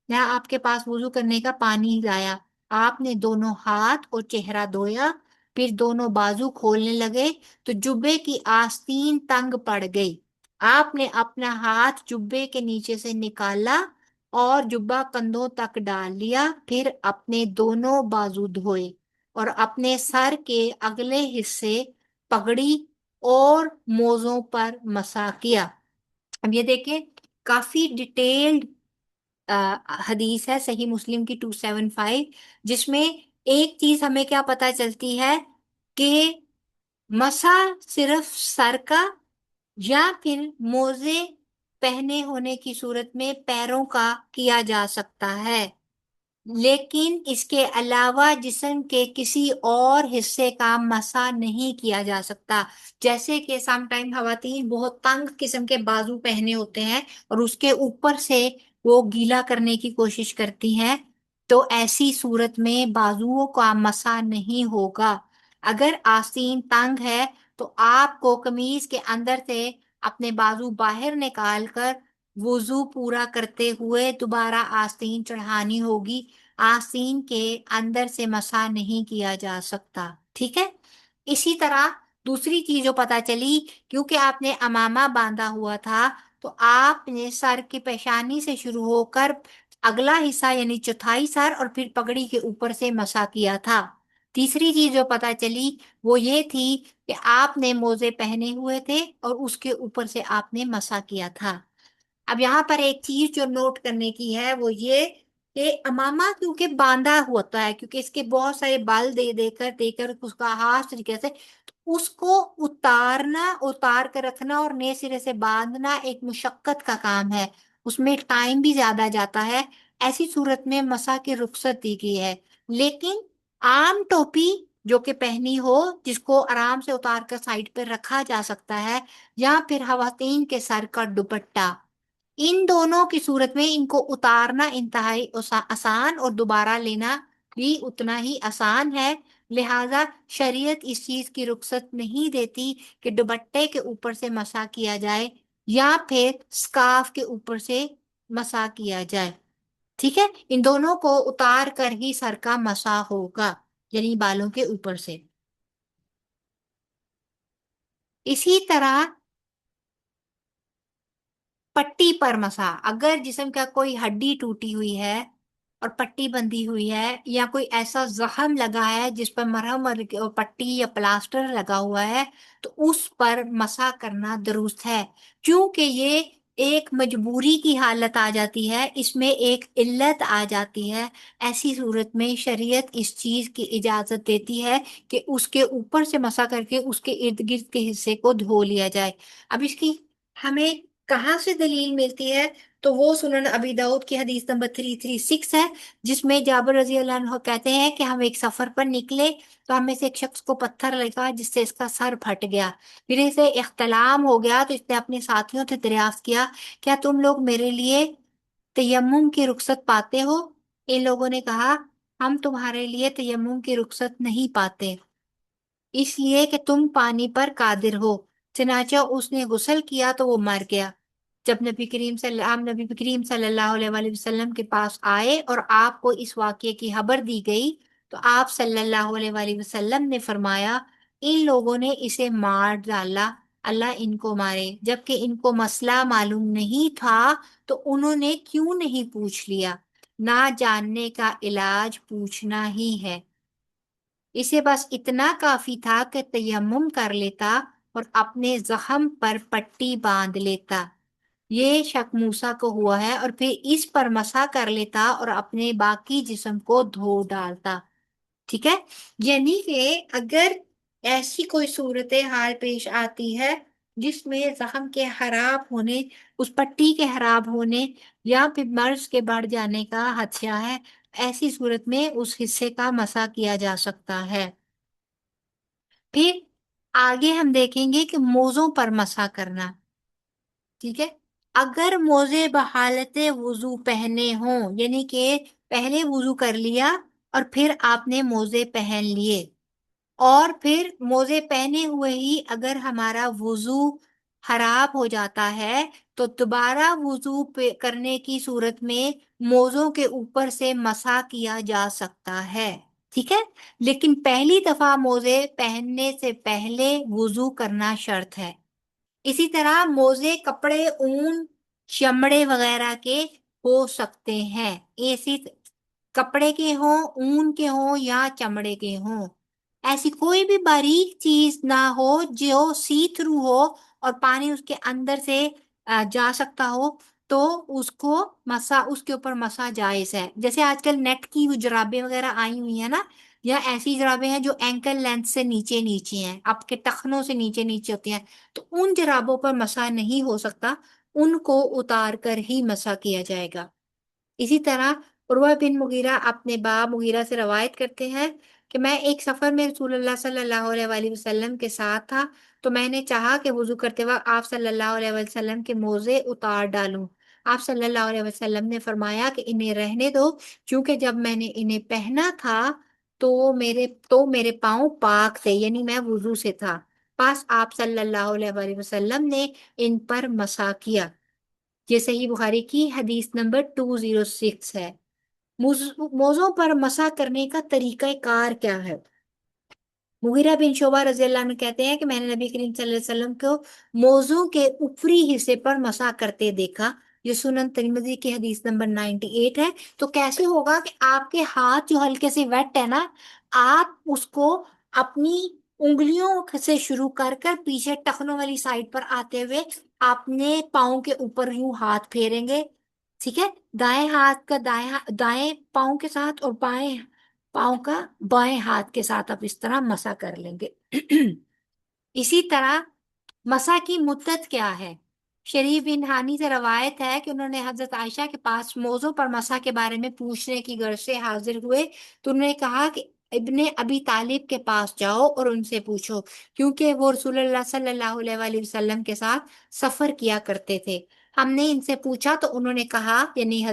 میں آپ کے پاس وضو کرنے کا پانی لایا۔ آپ نے دونوں ہاتھ اور چہرہ دھویا، پھر دونوں بازو کھولنے لگے تو جبے کی آستین تنگ پڑ گئی۔ آپ نے اپنا ہاتھ جبے کے نیچے سے نکالا اور جبہ کندھوں تک ڈال لیا، پھر اپنے دونوں بازو دھوئے اور اپنے سر کے اگلے حصے پگڑی اور موزوں پر مسح کیا۔ اب یہ دیکھیں کافی ڈیٹیلڈ حدیث ہے صحیح مسلم کی 275، جس میں ایک چیز ہمیں کیا پتہ چلتی ہے کہ مسح صرف سر کا یا پھر موزے پہنے ہونے کی صورت میں پیروں کا کیا جا سکتا ہے، لیکن اس کے علاوہ جسم کے کسی اور حصے کا مسح نہیں کیا جا سکتا۔ جیسے کہ سم ٹائم خواتین بہت تنگ قسم کے بازو پہنے ہوتے ہیں اور اس کے اوپر سے وہ گیلا کرنے کی کوشش کرتی ہیں، تو ایسی صورت میں بازوؤں کا مسح نہیں ہوگا۔ اگر آستین تنگ ہے تو آپ کو قمیض کے اندر سے اپنے بازو باہر نکال کر وضو پورا کرتے ہوئے دوبارہ آستین چڑھانی ہوگی، آستین کے اندر سے مسح نہیں کیا جا سکتا، ٹھیک ہے؟ اسی طرح دوسری چیز جو پتہ چلی، کیونکہ آپ نے امامہ باندھا ہوا تھا تو آپ نے سر کی پیشانی سے شروع ہو کر اگلا حصہ یعنی چوتھائی سر اور پھر پگڑی کے اوپر سے مسح کیا تھا۔ تیسری چیز جو پتہ چلی وہ یہ تھی کہ آپ نے موزے پہنے ہوئے تھے اور اس کے اوپر سے آپ نے مسح کیا تھا۔ اب یہاں پر ایک چیز جو نوٹ کرنے کی ہے وہ یہ کہ امامہ کیونکہ باندھا ہوتا ہے، کیونکہ اس کے بہت سارے بال دے کر اس کا ہاتھ طریقے سے، تو اس کو اتار کر رکھنا اور نئے سرے سے باندھنا ایک مشقت کا کام ہے، اس میں ٹائم بھی زیادہ جاتا ہے۔ ایسی صورت میں مسح کی رخصت دی گئی ہے، لیکن عام ٹوپی جو کہ پہنی ہو جس کو آرام سے اتار کر سائڈ پہ رکھا جا سکتا ہے، یا پھر خواتین کے سر کا دوپٹہ، ان دونوں کی صورت میں ان کو اتارنا انتہائی آسان اور دوبارہ لینا بھی اتنا ہی آسان ہے، لہذا شریعت اس چیز کی رخصت نہیں دیتی کہ دوپٹے کے اوپر سے مسح کیا جائے یا پھر سکارف کے اوپر سے مسح کیا جائے، ٹھیک ہے؟ ان دونوں کو اتار کر ہی سر کا مسح ہوگا، یعنی بالوں کے اوپر سے۔ اسی طرح پٹی پر مسح، اگر جسم کا کوئی ہڈی ٹوٹی ہوئی ہے اور پٹی بندھی ہوئی ہے یا کوئی ایسا زخم لگا ہے جس پر مرہم اور پٹی یا پلاسٹر لگا ہوا ہے تو اس پر مسح کرنا درست ہے، کیونکہ یہ ایک مجبوری کی حالت آ جاتی ہے، اس میں ایک علت آ جاتی ہے۔ ایسی صورت میں شریعت اس چیز کی اجازت دیتی ہے کہ اس کے اوپر سے مسح کر کے اس کے ارد گرد کے حصے کو دھو لیا جائے۔ اب اس کی ہمیں کہاں سے دلیل ملتی ہے؟ تو وہ سنن ابی داؤد کی حدیث نمبر 336 ہے، جس میں جابر رضی اللہ عنہ کہتے ہیں کہ ہم ایک سفر پر نکلے تو ہم میں سے ایک شخص کو پتھر لگا جس سے اس کا سر پھٹ گیا، پھر اسے احتلام ہو گیا تو اس نے اپنے ساتھیوں سے دریافت کیا کیا تم لوگ میرے لیے تیمم کی رخصت پاتے ہو؟ ان لوگوں نے کہا ہم تمہارے لیے تیمم کی رخصت نہیں پاتے، اس لیے کہ تم پانی پر قادر ہو، چنانچہ اس نے غسل کیا تو وہ مر گیا۔ جب نبی کریم صلی اللہ علیہ وآلہ وسلم کے پاس آئے اور آپ کو اس واقعے کی خبر دی گئی تو آپ صلی اللہ علیہ وآلہ وسلم نے فرمایا ان لوگوں نے اسے مار ڈالا، اللہ ان کو مارے، جبکہ ان کو مسئلہ معلوم نہیں تھا تو انہوں نے کیوں نہیں پوچھ لیا؟ نہ جاننے کا علاج پوچھنا ہی ہے۔ اسے بس اتنا کافی تھا کہ تیمم کر لیتا اور اپنے زخم پر پٹی باندھ لیتا، یہ شک موسیٰ کو ہوا ہے، اور پھر اس پر مسح کر لیتا اور اپنے باقی جسم کو دھو ڈالتا۔ ٹھیک ہے، یعنی کہ اگر ایسی کوئی صورت حال پیش آتی ہے جس میں زخم کے خراب ہونے، اس پٹی کے خراب ہونے یا پھر مرض کے بڑھ جانے کا خدشہ ہے، ایسی صورت میں اس حصے کا مسح کیا جا سکتا ہے۔ پھر آگے ہم دیکھیں گے کہ موزوں پر مسح کرنا۔ ٹھیک ہے، اگر موزے بحالت وضو پہنے ہوں، یعنی کہ پہلے وضو کر لیا اور پھر آپ نے موزے پہن لیے، اور پھر موزے پہنے ہوئے ہی اگر ہمارا وضو خراب ہو جاتا ہے تو دوبارہ وضو کرنے کی صورت میں موزوں کے اوپر سے مسح کیا جا سکتا ہے۔ ٹھیک ہے، لیکن پہلی دفعہ موزے پہننے سے پہلے وضو کرنا شرط ہے۔ اسی طرح موزے کپڑے اون چمڑے وغیرہ کے ہو سکتے ہیں، اسی کپڑے کے ہوں، اون کے ہوں یا چمڑے کے ہوں، ایسی کوئی بھی باریک چیز نہ ہو جو سی تھرو ہو اور پانی اس کے اندر سے جا سکتا ہو، تو اس کو اس کے اوپر مسا جائز ہے۔ جیسے آج کل نیٹ کی جرابیں وغیرہ آئی ہوئی ہیں نا، یا ایسی جرابیں ہیں جو اینکل لینتھ سے نیچے نیچے ہیں، آپ کے ٹخنوں سے نیچے نیچے ہوتی ہیں، تو ان جرابوں پر مسا نہیں ہو سکتا، ان کو اتار کر ہی مسا کیا جائے گا۔ اسی طرح عروہ بن مغیرہ اپنے باپ مغیرہ سے روایت کرتے ہیں کہ میں ایک سفر میں رسول اللہ صلی اللہ علیہ وآلہ وسلم کے ساتھ تھا، تو میں نے چاہا کہ وضو کرتے وقت آپ صلی اللہ علیہ وسلم کے موزے اتار ڈالوں۔ آپ صلی اللہ علیہ وسلم نے فرمایا کہ انہیں رہنے دو، کیونکہ جب میں نے انہیں پہنا تھا تو میرے پاؤں پاک تھے، یعنی میں وضو سے تھا، پس آپ صلی اللہ علیہ وآلہ وسلم نے ان پر مسح کیا۔ یہ صحیح بخاری کی حدیث نمبر 206 ہے۔ موزوں پر مسح کرنے کا طریقہ کار کیا ہے؟ مغیرہ بن شعبہ رضی اللہ عنہ کہتے ہیں کہ میں نے نبی کریم صلی اللہ علیہ وسلم کو موزوں کے اوپری حصے پر مسح کرتے دیکھا، یہ سنن ترمذی کی حدیث نمبر 98 ہے۔ تو کیسے ہوگا کہ آپ کے ہاتھ جو ہلکے سے ویٹ ہے نا، آپ اس کو اپنی انگلیوں سے شروع کر کر پیچھے ٹخنوں والی سائڈ پر آتے ہوئے اپنے پاؤں کے اوپر یوں ہاتھ پھیریں گے۔ ٹھیک ہے، دائیں ہاتھ کا دائیں پاؤں کے ساتھ اور بائیں پاؤں کا بائیں ہاتھ کے ساتھ آپ اس طرح مسح کر لیں گے۔ اسی طرح مسح کی مدت کیا ہے؟ شریف بن ہانی سے روایت ہے کہ انہوں نے حضرت عائشہ کے پاس موضوع پر مسح کے بارے میں پوچھنے کی غرض سے حاضر ہوئے، تو انہوں نے کہا کہ ابن ابی طالب کے پاس جاؤ اور ان سے پوچھو، کیونکہ وہ رسول اللہ صلی اللہ علیہ وآلہ وسلم کے ساتھ سفر کیا کرتے تھے۔ ہم نے ان سے پوچھا تو انہوں نے کہا، یعنی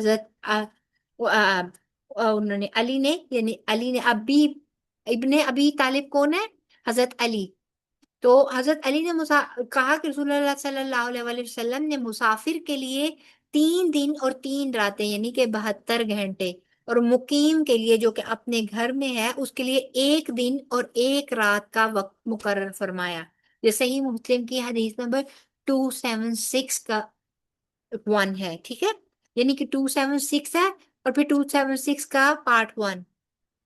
انہوں نے علی نے ابن ابی طالب کون ہے؟ حضرت علی۔ تو حضرت علی نے کہا کہ رسول اللہ صلی اللہ علیہ وآلہ وسلم نے مسافر کے لیے 3 دن اور 3 راتیں یعنی کہ 72 گھنٹے، اور مقیم کے لیے جو کہ اپنے گھر میں ہے اس کے لیے 1 دن اور 1 رات کا وقت مقرر فرمایا۔ یہ صحیح مسلم کی حدیث نمبر 276 کا 1 ہے۔ ٹھیک ہے، یعنی کہ 276 ہے اور پھر 276 کا پارٹ 1۔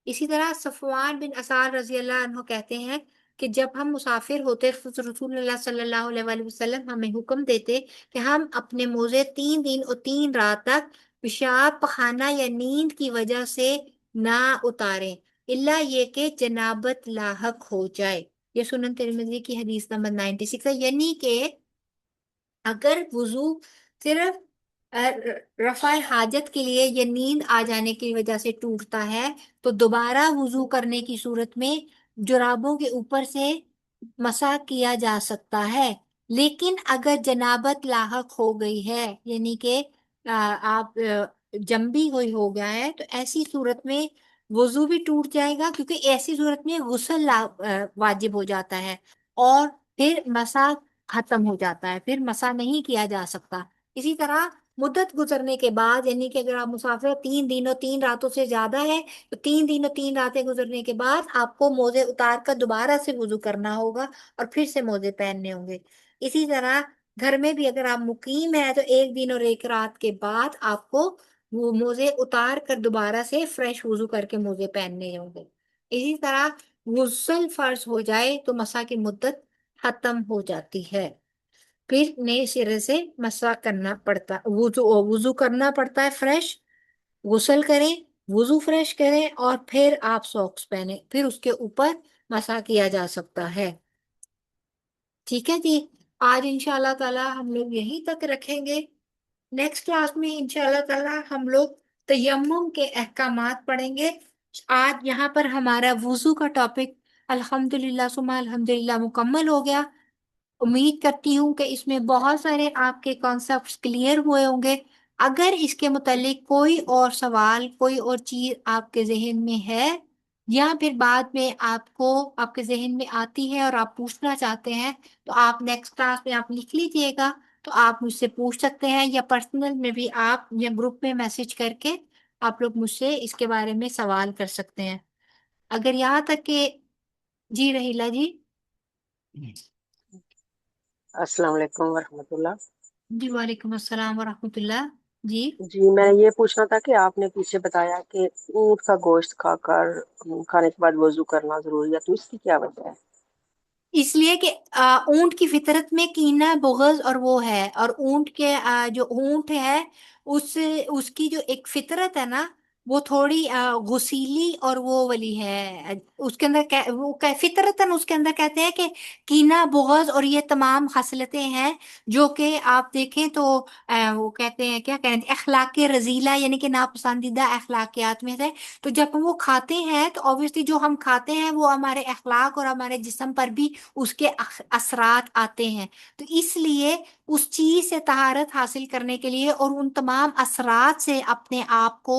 اسی طرح صفوان بن اسال رضی اللہ عنہ کہتے ہیں کہ جب ہم مسافر ہوتے تو رسول اللہ صلی اللہ علیہ وآلہ وسلم ہمیں حکم دیتے کہ ہم اپنے موزے 3 دن اور 3 رات تک پیشاب پخانہ یا نیند کی وجہ سے نہ اتاریں، الا یہ کہ جنابت لاحق ہو جائے۔ یہ سنن ترمذی کی حدیث نمبر 96 ہے، یعنی کہ اگر وضو صرف رفع حاجت کے لیے یا نیند آ جانے کی وجہ سے ٹوٹتا ہے تو دوبارہ وضو کرنے کی صورت میں جرابوں کے اوپر سے مسح کیا جا سکتا ہے۔ لیکن اگر جنابت لاحق ہو گئی ہے، یعنی کہ آپ جنبی ہوئی ہو گیا ہے، تو ایسی صورت میں وضو بھی ٹوٹ جائے گا، کیونکہ ایسی صورت میں غسل واجب ہو جاتا ہے اور پھر مسح ختم ہو جاتا ہے، پھر مسح نہیں کیا جا سکتا۔ اسی طرح مدت گزرنے کے بعد، یعنی کہ اگر آپ مسافر 3 دن اور 3 راتوں سے زیادہ ہے تو 3 دن اور 3 راتیں گزرنے کے بعد آپ کو موزے اتار کر دوبارہ سے وضو کرنا ہوگا اور پھر سے موزے پہننے ہوں گے۔ اسی طرح گھر میں بھی اگر آپ مقیم ہیں تو 1 دن اور 1 رات کے بعد آپ کو وہ موزے اتار کر دوبارہ سے فریش وضو کر کے موزے پہننے ہوں گے۔ اسی طرح غسل فرض ہو جائے تو مسح کی مدت ختم ہو جاتی ہے، پھر نئے سرے سے مسح کرنا پڑتا، وضو کرنا پڑتا ہے فریش، غسل کریں، وضو فریش کریں اور پھر آپ ساکس پہنیں، پھر اس کے اوپر مسح کیا جا سکتا ہے۔ ٹھیک ہے جی، آج انشاءاللہ تعالی ہم لوگ یہیں تک رکھیں گے۔ نیکسٹ کلاس میں انشاءاللہ تعالی ہم لوگ تیمم کے احکامات پڑھیں گے۔ آج یہاں پر ہمارا وضو کا ٹاپک الحمدللہ ثم الحمدللہ مکمل ہو گیا۔ امید کرتی ہوں کہ اس میں بہت سارے آپ کے کانسیپٹس کلیئر ہوئے ہوں گے۔ اگر اس کے متعلق کوئی اور سوال، کوئی اور چیز آپ کے ذہن میں ہے یا پھر بعد میں آپ کو آپ کے ذہن میں آتی ہے اور آپ پوچھنا چاہتے ہیں تو آپ نیکسٹ کلاس میں آپ لکھ لیجئے گا، تو آپ مجھ سے پوچھ سکتے ہیں، یا پرسنل میں بھی آپ یا گروپ میں میسج کر کے آپ لوگ مجھ سے اس کے بارے میں سوال کر سکتے ہیں۔ اگر یہاں تک کہ جی رحیلہ جی السلام علیکم ورحمۃ اللہ۔ جی وعلیکم السلام ورحمۃ اللہ جی۔ جی میں یہ پوچھنا تھا کہ آپ نے پیچھے بتایا کہ اونٹ کا گوشت کھانے کے بعد وضو کرنا ضروری ہے، تو اس کی کیا وجہ ہے؟ اس لیے کہ اونٹ کی فطرت میں کینہ بغض اور وہ ہے، اور اونٹ کے جو اونٹ ہے اس کی جو ایک فطرت ہے نا وہ تھوڑی غسیلی اور وہ والی ہے، اس کے اندر فطرتاً اس کے اندر کہتے ہیں کہ کینہ بغض اور یہ تمام خصلتیں ہیں جو کہ آپ دیکھیں تو وہ کہتے ہیں کیا کہتے ہیں اخلاق رذیلہ، یعنی کہ ناپسندیدہ اخلاقیات میں سے۔ تو جب ہم وہ کھاتے ہیں تو obviously جو ہم کھاتے ہیں وہ ہمارے اخلاق اور ہمارے جسم پر بھی اس کے اثرات آتے ہیں، تو اس لیے اس چیز سے طہارت حاصل کرنے کے لیے اور ان تمام اثرات سے اپنے آپ کو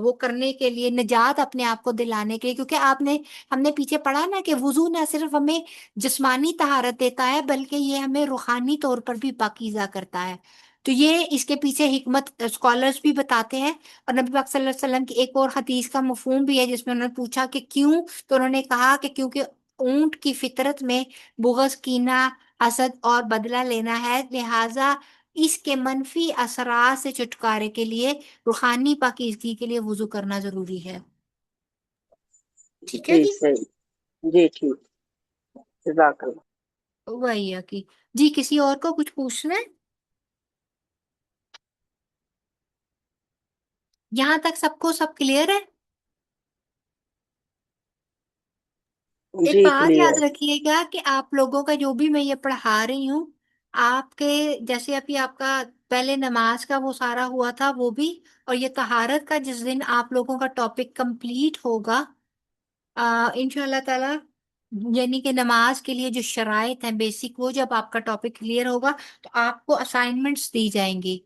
وہ کرنے کے لیے، نجات اپنے آپ کو دلانے کے لیے، کیونکہ ہم نے پیچھے پڑھا نا کہ وضو نہ صرف ہمیں جسمانی طہارت دیتا ہے بلکہ یہ ہمیں روحانی طور پر بھی پاکیزہ کرتا ہے۔ تو یہ اس کے پیچھے حکمت اسکالرز بھی بتاتے ہیں، اور نبی پاک صلی اللہ علیہ وسلم کی ایک اور حدیث کا مفہوم بھی ہے جس میں انہوں نے پوچھا کہ کیوں، تو انہوں نے کہا کہ کیونکہ اونٹ کی فطرت میں بغض، کینہ، حسد اور بدلہ لینا ہے، لہٰذا اس کے منفی اثرات سے چھٹکارے کے لیے روحانی پاکیزگی کے لیے وضو کرنا ضروری ہے۔ ٹھیک ہے جی جی، صحیح، جی ٹھیک، جزاک اللہ۔ وہی ہے کہ جی کسی اور کو کچھ پوچھنا ہے؟ یہاں تک سب کو سب کلیئر ہے؟ ایک جی بات کلیئر۔ یاد رکھیے گا کہ آپ لوگوں کا جو بھی میں یہ پڑھا رہی ہوں، آپ کے جیسے ابھی آپ کا پہلے نماز کا وہ سارا ہوا تھا وہ بھی، اور یہ طہارت کا جس دن آپ لوگوں کا ٹاپک کمپلیٹ ہوگا انشاءاللہ تعالی، یعنی کہ نماز کے لیے جو شرائط ہیں بیسک، وہ جب آپ کا ٹاپک کلیئر ہوگا تو آپ کو اسائنمنٹس دی جائیں گی۔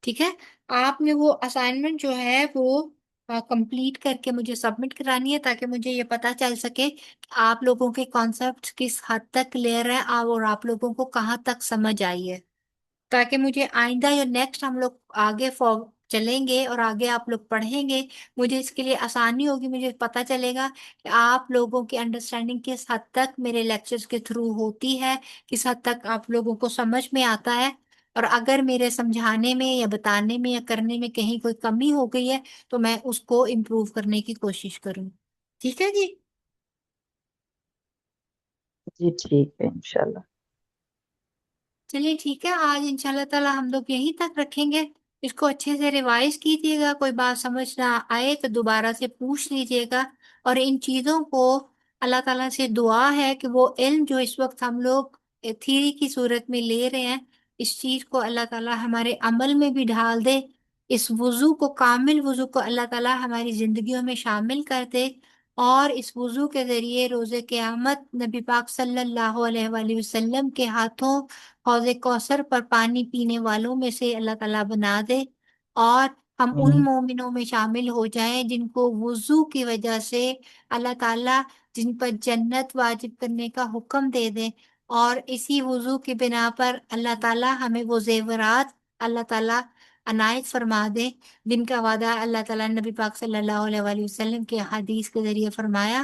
ٹھیک ہے، آپ نے وہ اسائنمنٹ جو ہے وہ کمپلیٹ کر کے مجھے سبمٹ کرانی ہے تاکہ مجھے یہ پتا چل سکے کہ آپ لوگوں کے کانسیپٹ کس حد تک کلیئر ہے اور آپ لوگوں کو کہاں تک سمجھ آئی ہے، تاکہ مجھے آئندہ یا نیکسٹ ہم لوگ آگے چلیں گے اور آگے آپ لوگ پڑھیں گے، مجھے اس کے لیے آسانی ہوگی، مجھے پتا چلے گا کہ آپ لوگوں کی انڈرسٹینڈنگ کس حد تک میرے لیکچرز کے تھرو ہوتی ہے، کس حد تک آپ لوگوں کو سمجھ میں آتا ہے، اور اگر میرے سمجھانے میں یا بتانے میں یا کرنے میں کہیں کوئی کمی ہو گئی ہے تو میں اس کو امپروو کرنے کی کوشش کروں۔ ٹھیک ہے جی، جی ٹھیک ہے انشاءاللہ۔ چلیے ٹھیک ہے، آج انشاءاللہ تعالی ہم لوگ یہیں تک رکھیں گے۔ اس کو اچھے سے ریوائز کیجیے گا، کوئی بات سمجھ نہ آئے تو دوبارہ سے پوچھ لیجیے گا، اور ان چیزوں کو اللہ تعالیٰ سے دعا ہے کہ وہ علم جو اس وقت ہم لوگ تھیری کی صورت میں لے رہے ہیں، اس چیز کو اللہ تعالیٰ ہمارے عمل میں بھی ڈھال دے، اس وضو کو، کامل وضو کو اللہ تعالیٰ ہماری زندگیوں میں شامل کر دے، اور اس وضو کے ذریعے روز قیامت نبی پاک صلی اللہ علیہ وآلہ وسلم کے ہاتھوں حوض کوثر پر پانی پینے والوں میں سے اللہ تعالیٰ بنا دے، اور ہم ان مومنوں میں شامل ہو جائیں جن کو وضو کی وجہ سے اللہ تعالیٰ جن پر جنت واجب کرنے کا حکم دے دے، اور اسی وضو کی بنا پر اللہ تعالیٰ ہمیں وہ زیورات اللہ تعالیٰ عنایت فرما دے، جن کا وعدہ اللہ تعالیٰ نے نبی پاک صلی اللہ علیہ وآلہ وسلم کے حدیث کے ذریعے فرمایا۔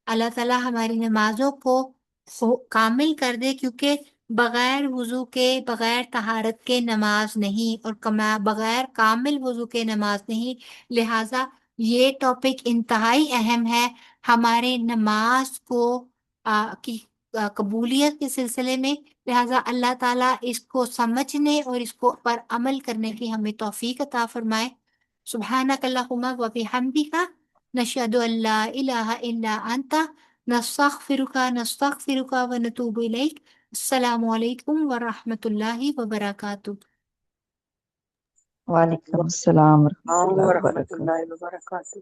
اللہ تعالیٰ ہماری نمازوں کو کامل کر دے، کیونکہ بغیر وضو کے، بغیر طہارت کے نماز نہیں، اور بغیر کامل وضو کے نماز نہیں۔ لہٰذا یہ ٹاپک انتہائی اہم ہے ہمارے نماز کو کی قبولیت کے سلسلے میں۔ لہٰذا اللہ تعالیٰ اس کو سمجھنے اور اس کو پر عمل کرنے کی ہمیں توفیق عطا فرمائے۔ سبحانک اللہم و بحمدک، نشہد ان لا الہ الا انت، نستغفرک و نتوب الیک۔ السلام علیکم ورحمۃ اللہ وبرکاتہ۔ وعلیکم السلام ورحمۃ اللہ ورحمۃ وبرکاتہ۔ اللہ وبرکاتہ۔